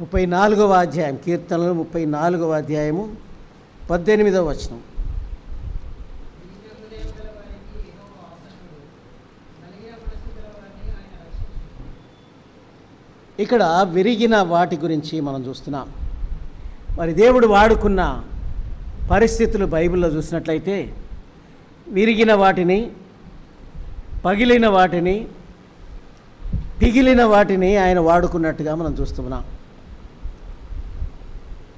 34వ అధ్యాయం, కీర్తనలు 34వ అధ్యాయము 18వ వచనం. ఇక్కడ విరిగిన వాటి గురించి మనం చూస్తున్నాం. మరి దేవుడు వాడుకున్న పరిస్థితులు బైబిల్లో చూసినట్లయితే విరిగిన వాటిని, పగిలిన వాటిని, పిగిలిన వాటిని ఆయన వాడుకున్నట్టుగా మనం చూస్తున్నాం.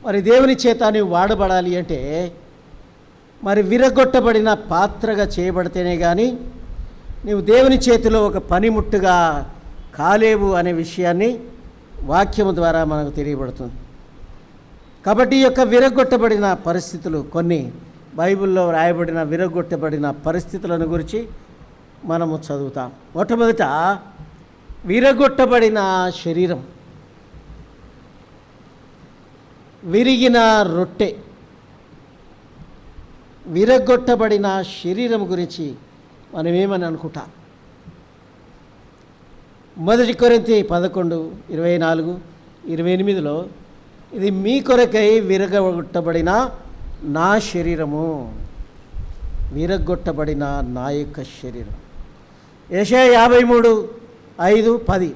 మరి దేవుని చేత నీవు వాడబడాలి అంటే మరి విరగొట్టబడిన పాత్రగా చేయబడితేనే కానీ నీవు దేవుని చేతిలో ఒక పనిముట్టుగా కాలేవు అనే విషయాన్ని వాక్యము ద్వారా మనకు తెలియబడుతుంది. కాబట్టి ఈ యొక్క విరగొట్టబడిన పరిస్థితులు, కొన్ని బైబిల్లో రాయబడిన విరగొట్టబడిన పరిస్థితులను గురించి మనము చదువుతాం. మొట్టమొదట విరగొట్టబడిన శరీరం, విరిగిన రొట్టె, విరగొట్టబడిన శరీరం గురించి మనం ఏమని అనుకుంటాం. 1 కొరింథీ 11:24-28లో ఇది మీ కొరకై విరగొట్టబడిన నా శరీరము, విరగొట్టబడిన నా యొక్క శరీరం. యెషయా 53:5-10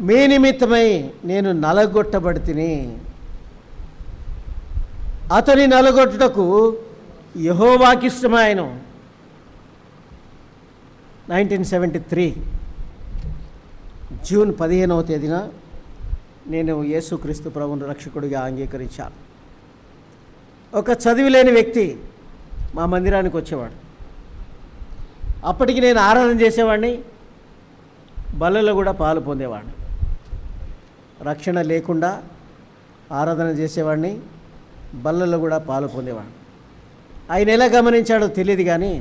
మీ నిమిత్తమై నేను నలగొట్టబడితిని, అతని నలగొట్టుటకు యెహోవాకిష్టమాయెను. 1973 జూన్ 15వ తేదీన నేను యేసుక్రీస్తు ప్రభువును రక్షకుడిగా అంగీకరించాను. ఒక చదివిలేని వ్యక్తి మా మందిరానికి వచ్చేవాడు. అప్పటికి నేను ఆరాధన చేసేవాడిని, బలలో కూడా పాలు పొందేవాడిని. రక్షణ లేకుండా ఆరాధన చేసేవాడిని, బలలో కూడా పాలు పొందేవాడిని. ఆయన ఎలా గమనించాడో తెలియదు కానీ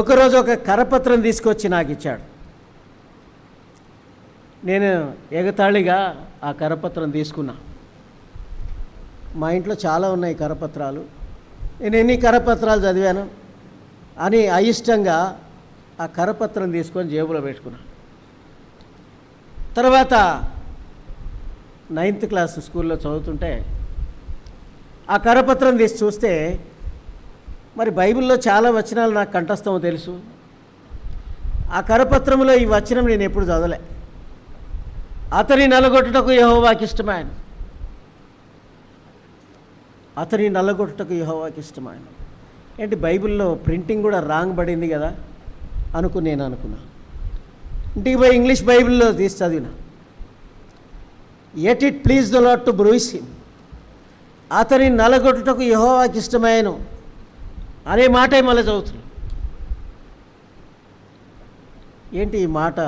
ఒకరోజు ఒక కరపత్రం తీసుకొచ్చి నాకు ఇచ్చాడు. నేను ఎగతాళిగా ఆ కరపత్రం తీసుకున్నా. మా ఇంట్లో చాలా ఉన్నాయి కరపత్రాలు, నేను ఎన్ని కరపత్రాలు చదివాను అని అయిష్టంగా ఆ కరపత్రం తీసుకొని జేబులో పెట్టుకున్నా. తర్వాత 9th క్లాస్ స్కూల్లో చదువుతుంటే ఆ కరపత్రం తీసి చూస్తే మరి బైబిల్లో చాలా వచనాలు నాకు కంఠస్థమో తెలుసు. ఆ కరపత్రంలో ఈ వచనం నేను ఎప్పుడు చదవలే. అతని నలగొట్టుటకు యెహోవాకి ఇష్టమాయెను, అతని నల్లగొట్టుటకు యెహోవాకి ఇష్టమాయెను. ఏంటి బైబిల్లో ప్రింటింగ్ కూడా రాంగ్ పడింది కదా నేను అనుకున్నా. ఇంటికి పోయి ఇంగ్లీష్ బైబిల్లో తీసి చదివిన. Yet it please the lord to bruise him, అతని నలగొట్టుటకు యెహోవాకి ఇష్టమాయెను అనే మాటే మళ్ళీ చదువుతున్నాను. ఏంటి ఈ మాట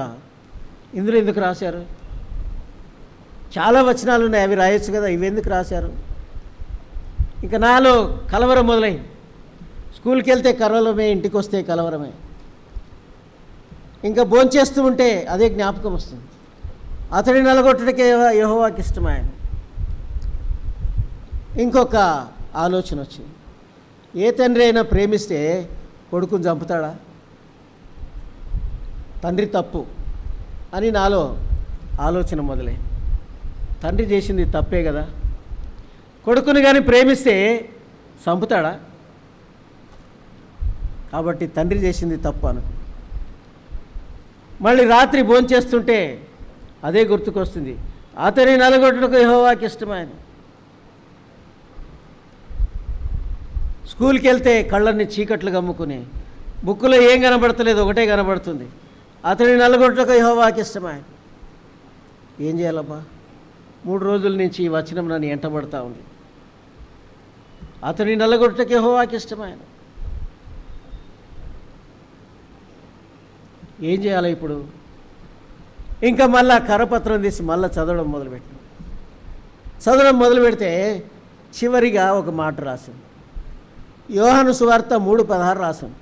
ఇందులో ఎందుకు రాశారు? చాలా వచనాలు ఉన్నాయి, అవి రాయొచ్చు కదా, ఇవి ఎందుకు రాశారు? ఇంకా నాలో కలవరం మొదలైంది. స్కూల్కి వెళ్తే కలవరమే, ఇంటికి వస్తే కలవరమే. ఇంకా భోంచేస్తూ ఉంటే అదే జ్ఞాపకం వస్తుంది. అతడి నలగొట్టుటకే యెహోవాకి ఇష్టమాయెను. ఇంకొక ఆలోచన వచ్చింది. ఏ తండ్రి అయినా ప్రేమిస్తే కొడుకుని చంపుతాడా? తండ్రి తప్పు అని నాలో ఆలోచన మొదలైంది. తండ్రి చేసింది తప్పే కదా, కొడుకుని కానీ ప్రేమిస్తే చంపుతాడా? కాబట్టి తండ్రి చేసింది తప్పు అనుకో. మళ్ళీ రాత్రి భోంచేస్తుంటే అదే గుర్తుకొస్తుంది. అతని నలగొట్టుటకు యెహోవాకి ఇష్టమాయెను. స్కూల్కి వెళ్తే కళ్ళన్ని చీకట్లు గమ్ముకుని బుక్కులో ఏం కనబడతలేదు, ఒకటే కనబడుతుంది. అతని నలగొట్టుటకు యెహోవాకి ఇష్టమాయెను. ఏం చేయాలబ్బా? 3 రోజుల నుంచి ఈ వచనం నన్ను ఎంటబడతా ఉంది. అతని నలగొట్టుటకు యెహోవాకి ఇష్టమాయెను. ఏం చేయాలి ఇప్పుడు? ఇంకా మళ్ళా కరపత్రం తీసి మళ్ళీ చదవడం మొదలు పెడితే చివరిగా ఒక మాట రాసింది. యోహాను సువార్త 3:16 రాసింది.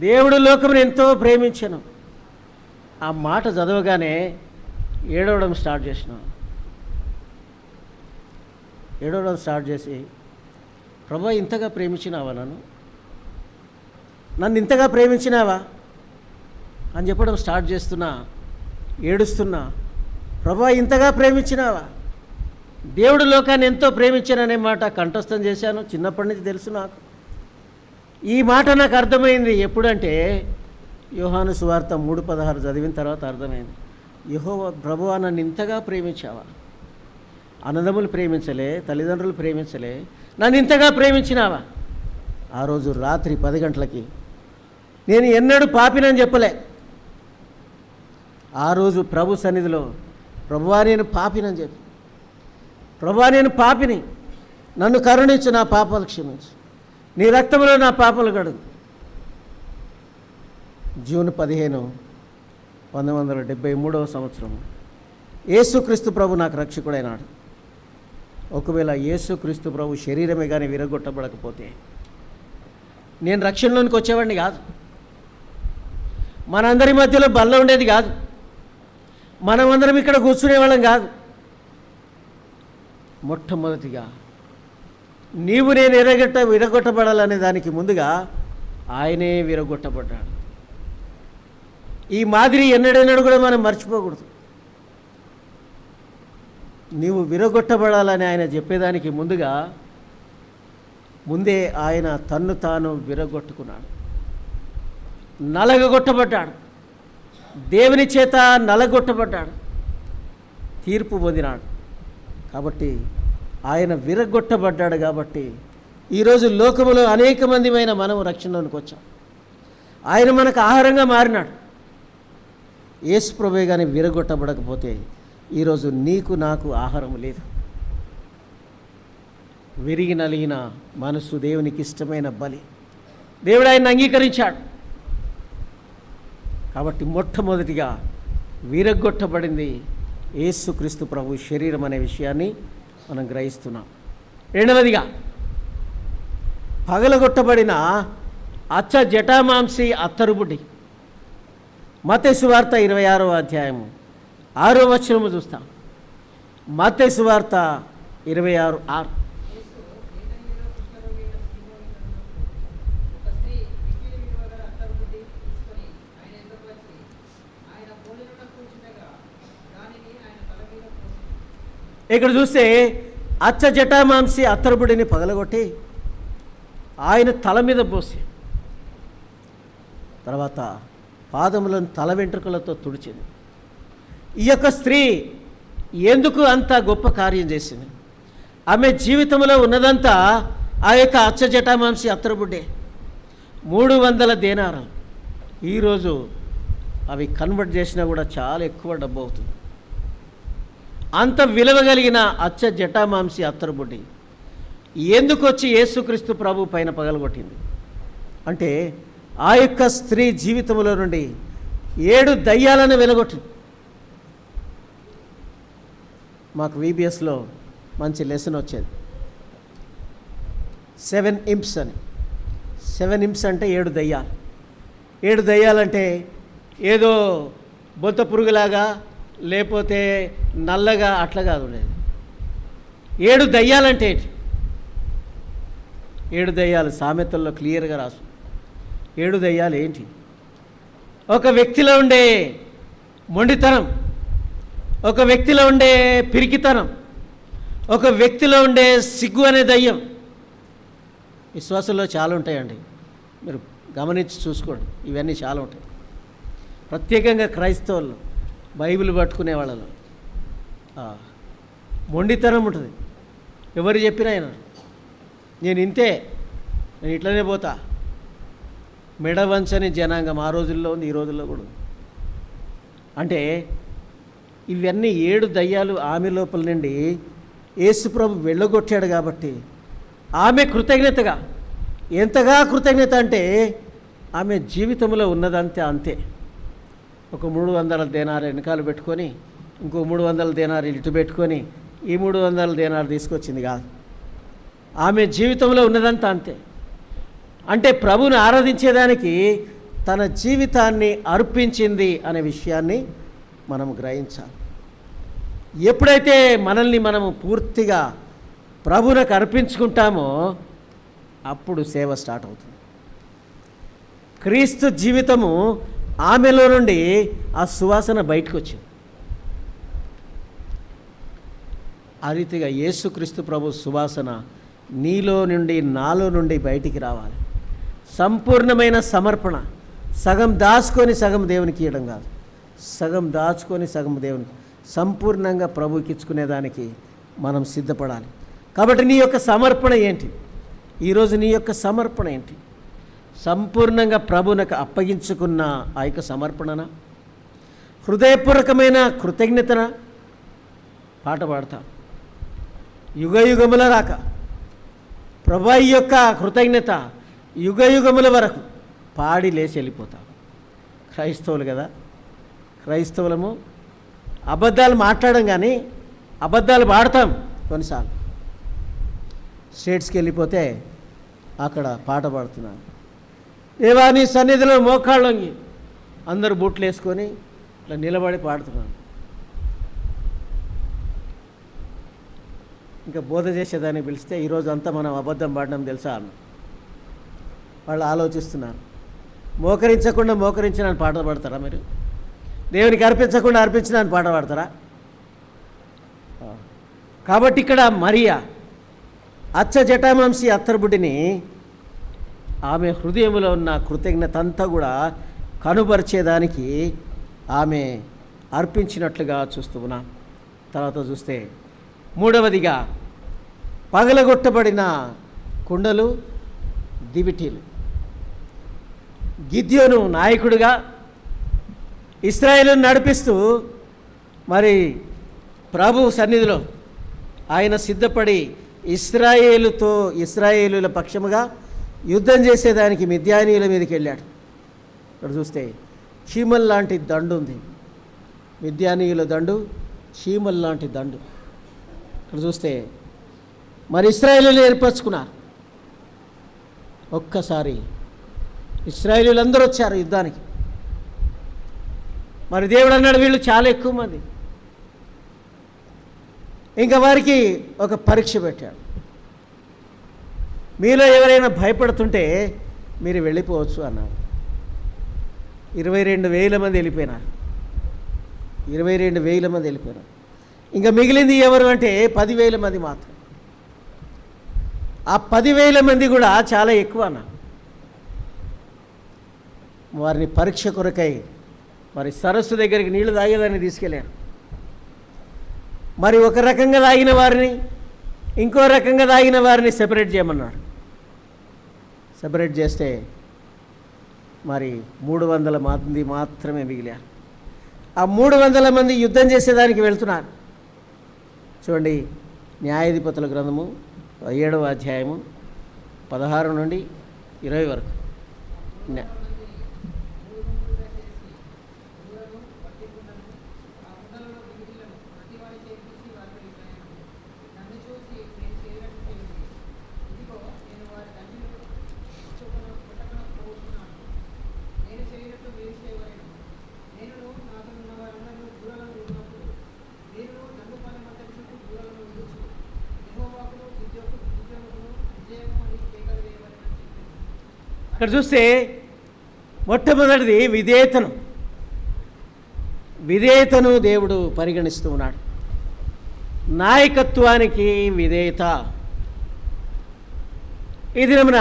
దేవుడు లోకమును ఎంతో ప్రేమించెను. ఆ మాట చదవగానే ఏడవడం స్టార్ట్ చేసి ప్రభా ఇంతగా ప్రేమించినావా, నన్ను ఇంతగా ప్రేమించినావా అని చెప్పడం స్టార్ట్ చేస్తున్నా. ఏడుస్తున్నా, ప్రభువా ఇంతగా ప్రేమించినావా? దేవుడు లోకాన్ని ఎంతో ప్రేమించాననే మాట కంఠస్థం చేశాను, చిన్నప్పటి నుంచి తెలుసు నాకు. ఈ మాట నాకు అర్థమైంది ఎప్పుడంటే యోహాను సువార్త 3:16 చదివిన తర్వాత అర్థమైంది. యెహోవా ప్రభువా నన్ను ఇంతగా ప్రేమించావా? అన్నదమ్ములు ప్రేమించలే, తల్లిదండ్రులు ప్రేమించలే, నన్ను ఇంతగా ప్రేమించినావా? ఆ రోజు రాత్రి 10 గంటలకి నేను ఎన్నడూ పాపినని చెప్పలే. ఆ రోజు ప్రభు సన్నిధిలో ప్రభువా నేను పాపినని చెప్పి, ప్రభువా నేను పాపిని, నన్ను కరుణించు, నా పాపాలు క్షమించు, నీ రక్తంలో నా పాపాలు కడుగు. జూన్ 15, 1973 సంవత్సరం యేసుక్రీస్తు ప్రభు నాకు రక్షకుడైనాడు. ఒకవేళ యేసుక్రీస్తు ప్రభు శరీరమే కానీ విరగొట్టబడకపోతే నేను రక్షణలోనికి వచ్చేవాడిని కాదు, మనందరి మధ్యలో బల్ల ఉండేది కాదు, మనమందరం ఇక్కడ కూర్చునేవాళ్ళం కాదు. మొట్టమొదటిగా నీవు నేను విరగొట్టబడాలనే దానికి ముందుగా ఆయనే విరగొట్టబడ్డాడు. ఈ మాదిరి ఎన్నడెన్నడూ కూడా మనం మర్చిపోకూడదు. నీవు విరగొట్టబడాలని ఆయన చెప్పేదానికి ముందే ఆయన తన్ను తాను విరగొట్టుకున్నాడు, నలగొట్టబడ్డాడు, దేవుని చేత నలగొట్టబడ్డాడు, తీర్పు పొందినాడు. కాబట్టి ఆయన విరగొట్టబడ్డాడు. కాబట్టి ఈరోజు లోకములో అనేక మందిమైన మనం రక్షణలోనికి వచ్చాం. ఆయన మనకు ఆహారంగా మారినాడు. యేసు ప్రభువే కానీ విరగొట్టబడకపోతే ఈరోజు నీకు నాకు ఆహారం లేదు. విరిగి నలిగిన మనసు దేవునికి ఇష్టమైన బలి. దేవుడు ఆయన అంగీకరించాడు. కాబట్టి మొట్టమొదటిగా విరగొట్టబడింది యేసుక్రీస్తు ప్రభు శరీరం అనే విషయాన్ని మనం గ్రహిస్తున్నాం. రెండవదిగా పగలగొట్టబడిన అచ్చ జటామాంసి అత్తరుబుడ్డి. మత్తయి సువార్త 26వ అధ్యాయము 6వ వచనము చూస్తాం. మత్తయి సువార్త 26:6. ఇక్కడ చూస్తే అచ్చ జటామాంసి అత్తరుబుడిని పగలగొట్టి ఆయన తల మీద పోసి తర్వాత పాదములను తల వెంట్రుకలతో తుడిచింది. ఈ యొక్క స్త్రీ ఎందుకు అంత గొప్ప కార్యం చేసింది? ఆమె జీవితంలో ఉన్నదంతా ఆ యొక్క అచ్చ జటామాంసి అత్తరుబుడ్డే. 300 దేనారాలు. ఈరోజు అవి కన్వర్ట్ చేసినా కూడా చాలా ఎక్కువ డబ్బు అవుతుంది. అంత విలువ కలిగిన అచ్చ జటామాంసి అత్తరుబుడ్డి ఎందుకు వచ్చి యేసుక్రీస్తు ప్రభు పైన పగలగొట్టింది అంటే ఆ యొక్క స్త్రీ జీవితంలో నుండి 7 దయ్యాలను వెలగొట్టింది. మాకు VBSలో మంచి లెసన్ వచ్చేది. 7 imps అని. 7 imps అంటే 7 దయ్యాలు. 7 దయ్యాలంటే ఏదో బొత్త పురుగులాగా లేకపోతే నల్లగా అట్లా కాదు లేదు. 7 దయ్యాలంటే 7 దయ్యాలు సామెతల్లో క్లియర్గా రాసు. 7 దయ్యాలు ఏంటి? ఒక వ్యక్తిలో ఉండే మొండితనం, ఒక వ్యక్తిలో ఉండే పిరికితనం, ఒక వ్యక్తిలో ఉండే సిగ్గు అనే దయ్యం. విశ్వాసంలో చాలా ఉంటాయండి, మీరు గమనించి చూసుకోండి. ఇవన్నీ చాలా ఉంటాయి. ప్రత్యేకంగా క్రైస్తవులు బైబిల్ పట్టుకునే వాళ్ళలో మొండితనం ఉంటుంది. ఎవరు చెప్పినా ఆయన నేను ఇంతే, నేను ఇట్లనే పోతా. మెడవంచని జనాంగం ఆ రోజుల్లో ఉంది, ఈ రోజుల్లో కూడా ఉంది. అంటే ఇవన్నీ 7 దయ్యాలు ఆమె లోపల నుండి యేసుప్రభు వెళ్ళగొట్టాడు. కాబట్టి ఆమె కృతజ్ఞతగా, ఎంతగా కృతజ్ఞత అంటే ఆమె జీవితంలో ఉన్నదంతే అంతే. ఒక 300 దేనారు వెనకాల పెట్టుకొని ఇంకో 300 దేనారు ఇటు పెట్టుకొని ఈ 300 దేనారు తీసుకొచ్చింది కాదు. ఆమె జీవితంలో ఉన్నదంతా అంతే. అంటే ప్రభుని ఆరాధించేదానికి తన జీవితాన్ని అర్పించింది అనే విషయాన్ని మనం గ్రహించాలి. ఎప్పుడైతే మనల్ని మనము పూర్తిగా ప్రభువునకు అర్పించుకుంటామో అప్పుడు సేవ స్టార్ట్ అవుతుంది. క్రీస్తు జీవితము ఆమెలో నుండి ఆ సువాసన బయటకు వచ్చింది. ఆ రీతిగా యేసుక్రీస్తు ప్రభు సువాసన నీలో నుండి నాలో నుండి బయటికి రావాలి. సంపూర్ణమైన సమర్పణ. సగం దాచుకొని సగం దేవునికి ఇవ్వడం కాదు, సగం దాచుకొని సగం దేవునికి, సంపూర్ణంగా ప్రభుకి ఇచ్చుకునేదానికి మనం సిద్ధపడాలి. కాబట్టి నీ యొక్క సమర్పణ ఏంటి? ఈరోజు నీ యొక్క సమర్పణ ఏంటి? సంపూర్ణంగా ప్రభువునకు అప్పగించుకున్న ఆ యొక్క సమర్పణన, హృదయపూర్వకమైన కృతజ్ఞతన పాట పాడతాం. యుగయుగముల రాక ప్రభు యొక్క కృతజ్ఞత యుగయుగముల వరకు పాడి లేచి వెళ్ళిపోతాం. క్రైస్తవులు కదా, క్రైస్తవులము అబద్ధాలు మాట్లాడడం కానీ అబద్ధాలు పాడతాం. కొన్నిసార్లు స్టేట్స్కి వెళ్ళిపోతే అక్కడ పాట పాడుతున్నాను, దేవా నీ సన్నిధిలో మోకాళ్ళొంగి, అందరూ బూట్లు వేసుకొని ఇట్లా నిలబడి పాడుతున్నాను. ఇంకా బోధ చేసేదానికి పిలిస్తే ఈరోజు అంతా మనం అబద్ధం పాడడం తెలుసా అన్న వాళ్ళు ఆలోచిస్తున్నారు. మోకరించిన పాట పాడతారా మీరు? దేవునికి అర్పించకుండా అర్పించిన పాట పాడతారా? కాబట్టి ఇక్కడ మరియా అచ్చ జటామాంసి అత్తరుబుడ్డిని ఆమె హృదయంలో ఉన్న కృతజ్ఞత అంతా కూడా కనుపరిచేదానికి ఆమె అర్పించినట్లుగా చూస్తూ ఉన్నాం. తర్వాత చూస్తే మూడవదిగా పగలగొట్టబడిన కుండలు, దివిటీలు. గిద్యోను నాయకుడిగా ఇశ్రాయేలును నడిపిస్తూ మరి ప్రభు సన్నిధిలో ఆయన సిద్ధపడి ఇశ్రాయేలుల పక్షముగా యుద్ధం చేసేదానికి మిద్యానీయుల మీదకి వెళ్ళాడు. ఇక్కడ చూస్తే చీమల్ లాంటి దండు ఉంది, మిద్యానీయుల దండు, చీమల్ లాంటి దండు. ఇక్కడ చూస్తే మరి ఇశ్రాయేలీయులు ఏర్పరచుకున్నారు. ఒక్కసారి ఇశ్రాయేలీయులందరూ వచ్చారు యుద్ధానికి. మరి దేవుడు అన్నాడు వీళ్ళు చాలా ఎక్కువ మంది, ఇంకా వారికి ఒక పరీక్ష పెట్టాడు. మీలో ఎవరైనా భయపడుతుంటే మీరు వెళ్ళిపోవచ్చు అన్నాడు. 22,000 మంది వెళ్ళిపోయినారు. 22,000 మంది వెళ్ళిపోయినారు. ఇంకా మిగిలింది ఎవరు అంటే 10,000 మంది మాత్రం. ఆ 10,000 మంది కూడా చాలా ఎక్కువ అన్న. వారిని పరీక్ష కొరకై మరి సరస్సు దగ్గరికి నీళ్లు తాగేదాన్ని తీసుకెళ్ళారు. మరి ఒక రకంగా తాగిన వారిని ఇంకో రకంగా తాగిన వారిని సెపరేట్ చేయమన్నాడు. సెపరేట్ చేస్తే మరి 300 మంది మాత్రమే మిగిలారు. ఆ 300 మంది యుద్ధం చేసేదానికి వెళ్తున్నారు. చూడండి, న్యాయాధిపతుల గ్రంథము 7వ అధ్యాయము 16 నుండి 20 వరకు. ఇక్కడ చూస్తే మొట్టమొదటిది విధేయతను దేవుడు పరిగణిస్తూ ఉన్నాడు. నాయకత్వానికి విధేయత. ఈ దినమున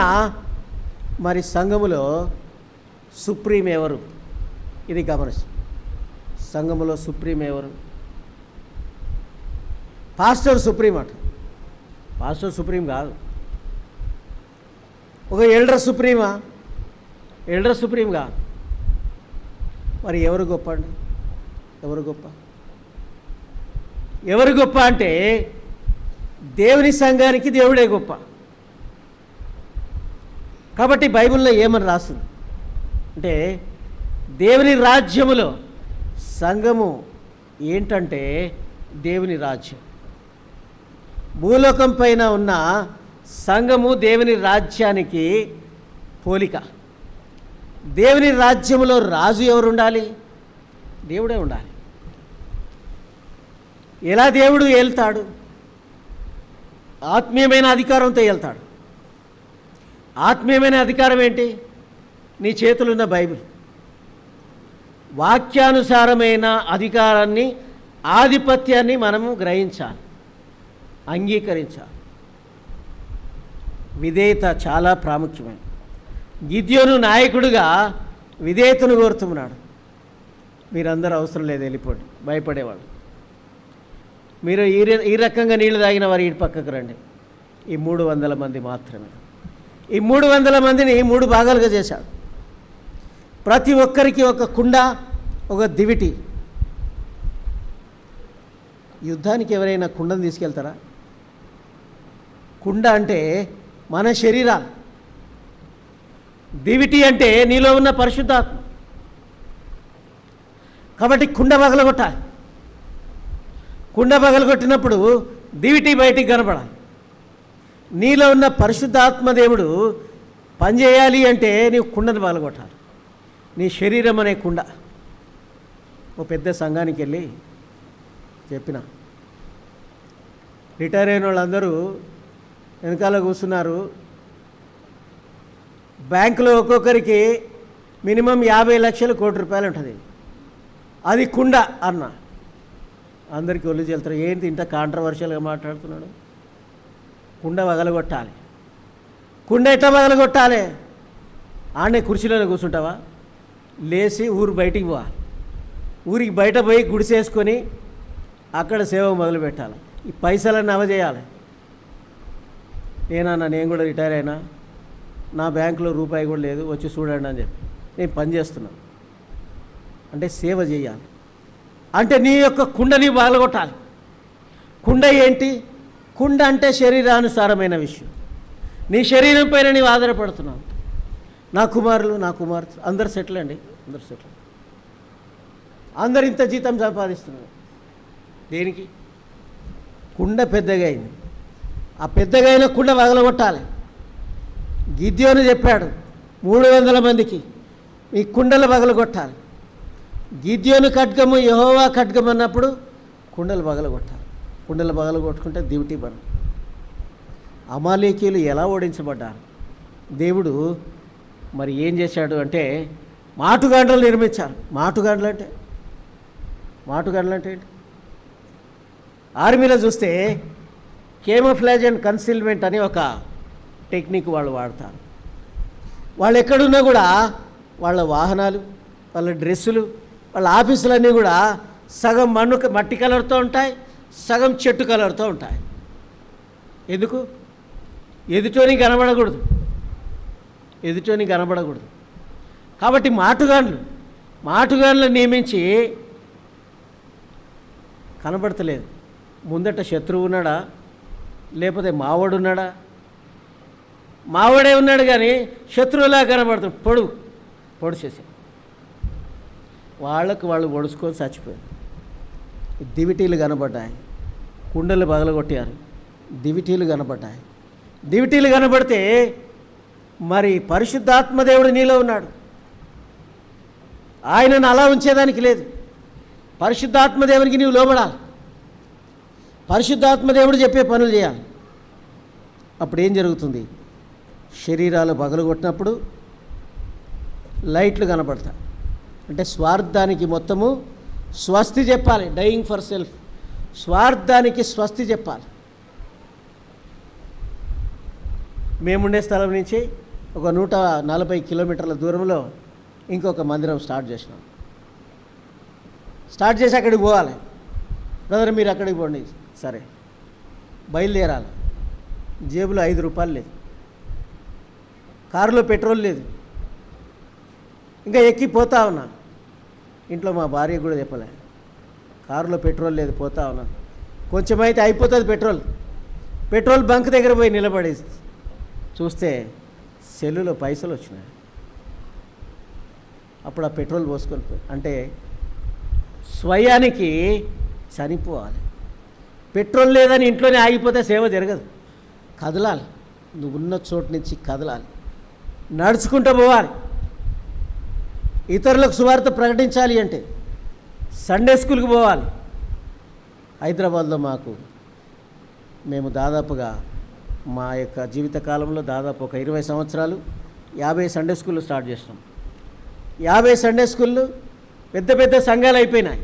మరి సంఘములో సుప్రీం ఎవరు? ఇది గమనిస్తు. సంఘములో సుప్రీం ఎవరు? పాస్టర్ సుప్రీం అట. పాస్టర్ సుప్రీం కాదు. ఒక ఎల్డర్ సుప్రీమా? ఎల్డర్ సుప్రీం కాదు. మరి ఎవరు గొప్ప అండి? ఎవరు గొప్ప? ఎవరు గొప్ప అంటే దేవుని సంఘానికి దేవుడే గొప్ప. కాబట్టి బైబిల్లో ఏమని రాస్తుంది అంటే దేవుని రాజ్యములో సంఘము ఏంటంటే దేవుని రాజ్యం. భూలోకం పైన ఉన్న సంఘము దేవుని రాజ్యానికి పోలిక. దేవుని రాజ్యములో రాజు ఎవరు ఉండాలి? దేవుడే ఉండాలి. ఎలా దేవుడు ఏళ్తాడు? ఆత్మీయమైన అధికారంతో ఏళ్తాడు. ఆత్మీయమైన అధికారం ఏంటి? నీ చేతులున్న బైబిల్. వాక్యానుసారమైన అధికారాన్ని, ఆధిపత్యాన్ని మనము గ్రహించాలి. అంగీకరించాలి. విధేయత చాలా ప్రాముఖ్యమైనది. గిద్యోను నాయకుడిగా విధేయతను కోరుతున్నాడు. మీరందరూ అవసరం లేదు, వెళ్ళిపోండి, భయపడేవాళ్ళు. మీరు ఈ రకంగా నీళ్లు తాగిన వారు ఈ పక్కకు రండి. ఈ 300 మంది మాత్రమే. ఈ 300 మందిని 3 భాగాలుగా చేశాడు. ప్రతి ఒక్కరికి ఒక కుండ, ఒక దివిటి. యుద్ధానికి ఎవరైనా కుండను తీసుకెళ్తారా? కుండ అంటే మన శరీరాలు, దివిటి అంటే నీలో ఉన్న పరిశుద్ధాత్మ. కాబట్టి కుండ పగలగొట్టాలి. కుండ పగలగొట్టినప్పుడు దివిటి బయటికి కనపడాలి. నీలో ఉన్న పరిశుద్ధాత్మ దేవుడు పనిచేయాలి అంటే నీవు కుండను పగలగొట్టాలి. నీ శరీరం అనే కుండ. ఓ పెద్ద సంఘానికి వెళ్ళి చెప్పిన, రిటైర్ అయిన వాళ్ళందరూ వెనకాల కూర్చున్నారు. బ్యాంకులో ఒక్కొక్కరికి మినిమం 50 లక్షలు, ₹1,00,00,000 ఉంటుంది. అది కుండ అన్న. అందరికీ ఒళ్ళు చెల్తారు. ఏంటి ఇంత కాంట్రవర్షియల్గా మాట్లాడుతున్నాడు? కుండ పగలగొట్టాలి. కుండ ఎట్లా పగలగొట్టాలి? ఆడనే కుర్చీలోనే కూర్చుంటావా? లేచి ఊరు బయటికి పోవాలి. ఊరికి బయట పోయి గుడిసేసుకొని అక్కడ సేవ మొదలు పెట్టాలి. ఈ పైసలన్నీ అవజేయాలి. నేను కూడా రిటైర్ అయినా, నా బ్యాంకులో రూపాయి కూడా లేదు, వచ్చి చూడండి అని చెప్పి నేను పని చేస్తున్నాను. అంటే సేవ చేయాలి. అంటే నీ యొక్క కుండని పగలగొట్టాలి. కుండ ఏంటి? కుండ అంటే శరీరానుసారమైన విషయం. నీ శరీరం పైన నీవు ఆధారపడుతున్నావు. నా కుమారులు, నా కుమార్తెలు అందరు సెటిల్ అండి, అందరు సెటిల్. అందరు ఇంత జీతం సంపాదిస్తున్నారు. దేనికి? కుండ పెద్దగా అయింది. ఆ పెద్దగా అయిన కుండ పగలగొట్టాలి. గిద్యోను చెప్పాడు 300 మందికి, ఈ కుండలు పగలగొట్టాలి. గిద్యోను ఖడ్గము యెహోవా ఖడ్గం అన్నప్పుడు కుండలు పగలగొట్టాలి. కుండలు పగలగొట్టుకుంటే దివిటి బలం. అమాలేకీయులు ఎలా ఓడించబడ్డారు? దేవుడు మరి ఏం చేశాడు అంటే మాటుగాండ్రలు నిర్మించారు. మాటుగాండ్లు అంటే ఏంటి? ఆర్మీలో చూస్తే కేమోఫ్లాజ్ అండ్ కన్సిల్మెంట్ అని ఒక టెక్నిక్ వాళ్ళు వాడతారు. వాళ్ళు ఎక్కడున్నా కూడా వాళ్ళ వాహనాలు, వాళ్ళ డ్రెస్సులు, వాళ్ళ ఆఫీసులన్నీ కూడా సగం మట్టి కలర్తో ఉంటాయి, సగం చెట్టు కలర్తో ఉంటాయి. ఎందుకు? ఎదుటోని కనబడకూడదు. కాబట్టి మాటుగాండ్లు నియమించి కనబడతలేదు. ముందట శత్రువు ఉన్నాడా, లేకపోతే మావాడు ఉన్నాడా? మావాడే ఉన్నాడు కానీ శత్రువులా కనబడుతుంది. పొడు చేసి వాళ్ళు ఒడుచుకొని చచ్చిపోయారు. దివిటీలు కనబడ్డాయి. కుండలు పగలగొట్టారు. దివిటీలు కనబడ్డాయి. దివిటీలు కనబడితే మరి పరిశుద్ధాత్మదేవుడు నీలో ఉన్నాడు. ఆయనను అలా ఉంచేదానికి లేదు. పరిశుద్ధాత్మదేవునికి నీవు లోబడాలి. పరిశుద్ధాత్మదేవుడు చెప్పే పనులు చేయాలి. అప్పుడు ఏం జరుగుతుంది? శరీరాలు పగలగొట్టినప్పుడు లైట్లు కనబడతాయి. అంటే స్వార్థానికి మొత్తము స్వస్తి చెప్పాలి. Dying for self. స్వార్థానికి స్వస్తి చెప్పాలి. మేముండే స్థలం నుంచి ఒక 140 కిలోమీటర్ల దూరంలో ఇంకొక మందిరం స్టార్ట్ చేసినాం. స్టార్ట్ చేసి అక్కడికి పోవాలి. బ్రదర్ మీరు అక్కడికి పోండి. సరే, బయలుదేరాలి. జేబులో ₹5 లేదు, కారులో పెట్రోల్ లేదు. ఇంకా ఎక్కిపోతా ఉన్నా. ఇంట్లో మా భార్య కూడా చెప్పలే, కారులో పెట్రోల్ లేదు, పోతా ఉన్నా. కొంచెం అయితే అయిపోతుంది పెట్రోల్ బంక్ దగ్గర పోయి నిలబడి చూస్తే సెల్లులో పైసలు వచ్చినాయి. అప్పుడు ఆ పెట్రోల్ పోసుకొని పోయి, అంటే స్వయానికి చనిపోవాలి. పెట్రోల్ లేదని ఇంట్లోనే ఆగిపోతే సేవ జరగదు. కదలాలి. నువ్వు ఉన్న చోటు నుంచి కదలాలి. నడుచుకుంటూ పోవాలి. ఇతరులకు సువార్త ప్రకటించాలి అంటే సండే స్కూల్కి పోవాలి. హైదరాబాద్లో మేము దాదాపుగా మా యొక్క జీవితకాలంలో దాదాపు ఒక 20 సంవత్సరాలు 50 సండే స్కూళ్ళు స్టార్ట్ చేసినాం. 50 సండే స్కూళ్ళు పెద్ద పెద్ద సంఘాలు అయిపోయినాయి.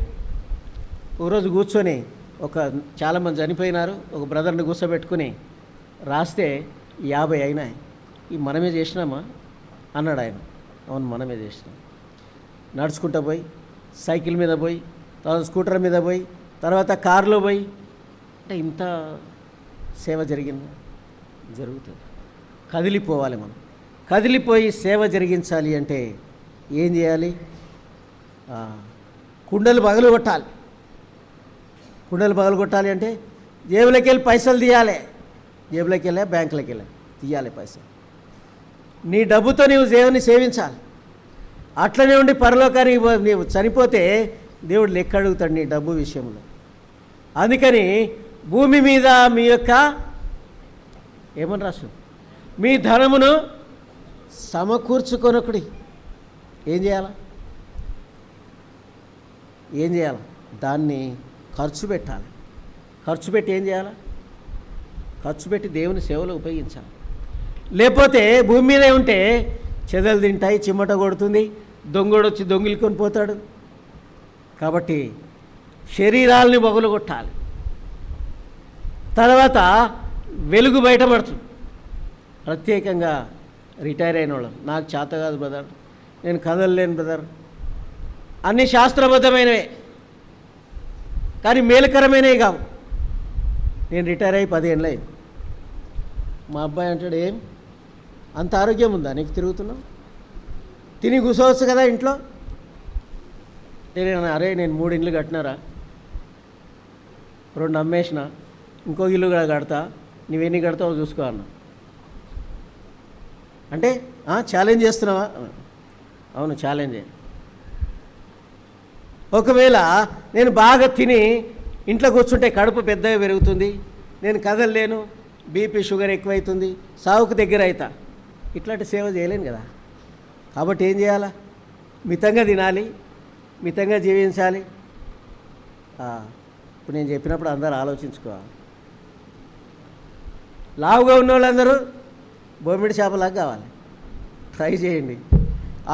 ఒకరోజు కూర్చొని చాలామంది చనిపోయినారు, ఒక బ్రదర్ని కూర్చోబెట్టుకుని రాస్తే 50 అయినాయి. ఈ మనమే చేసినామా అన్నాడు ఆయన. అవును, మనమే చేసినాం. నడుచుకుంటూ పోయి, సైకిల్ మీద పోయి, తర్వాత స్కూటర్ మీద పోయి, తర్వాత కారులో పోయి, అంటే ఇంత సేవ జరుగుతుంది. కదిలిపోవాలి. మనం కదిలిపోయి సేవ జరిగించాలి అంటే ఏం చేయాలి? కుండలు పగలు కొట్టాలి. కుండలు పగలు కొట్టాలి అంటే జేబులోకి వెళ్ళి పైసలు తీయాలి. జేబులోకి వెళ్ళా, బ్యాంకులోకి వెళ్ళా, తీయాలి పైసలు. నీ డబ్బుతో నీవు దేవుని సేవించాలి. అట్లనే ఉండి పరలోకానికి నీవు చనిపోతే దేవుడు లెక్క అడుగుతాడు నీ డబ్బు విషయంలో. అందుకని భూమి మీద మీ యొక్క ఏమని రాసు, మీ ధనమును సమకూర్చుకొనకుడి. ఏం చేయాలి? దాన్ని ఖర్చు పెట్టాలి. ఖర్చు పెట్టి ఏం చేయాలి? ఖర్చు పెట్టి దేవుని సేవలో ఉపయోగించాలి. లేకపోతే భూమి మీదే ఉంటే చెదలు తింటాయి, చిమ్మట కొడుతుంది, దొంగోడు వచ్చి దొంగిలుకొని పోతాడు. కాబట్టి శరీరాలని పగులగొట్టాలి. తర్వాత వెలుగు బయటపడుతుంది. ప్రత్యేకంగా రిటైర్ అయిన వాళ్ళు, నాకు చేత కాదు బ్రదర్, నేను కదలలేను బ్రదర్, అన్నీ శాస్త్రబద్ధమైనవే కానీ మేలుకరమైనవి కావు. నేను రిటైర్ అయ్యి 10 ఏళ్ళు అయింది. మా అబ్బాయి అంటాడు, ఏం అంత ఆరోగ్యం ఉందా నీకు, తిరుగుతున్నావు, తిని కూర్చోవచ్చు కదా ఇంట్లో. నేను అరే, నేను 3 ఇండ్లు కట్టినారా, 2 అమ్మేసిన, ఇంకో ఇల్లు కూడా కడతా, నువ్వెన్ని కడతావో చూసుకో అన్న. అంటే ఛాలెంజ్ చేస్తున్నావా? అవును, ఛాలెంజే. ఒకవేళ నేను బాగా తిని ఇంట్లో కూర్చుంటే కడుపు పెద్దగా పెరుగుతుంది, నేను కదలలేను, బీపీ షుగర్ ఎక్కువైతుంది, సావుకు దగ్గర అవుతా, ఇట్లాంటి సేవ చేయలేను కదా. కాబట్టి ఏం చేయాలా? మితంగా తినాలి, మితంగా జీవించాలి. ఇప్పుడు నేను చెప్పినప్పుడు అందరూ ఆలోచించుకోవాలి. లావుగా ఉన్న వాళ్ళందరూ బొమ్మిడి చేపలాగా కావాలి. ట్రై చేయండి.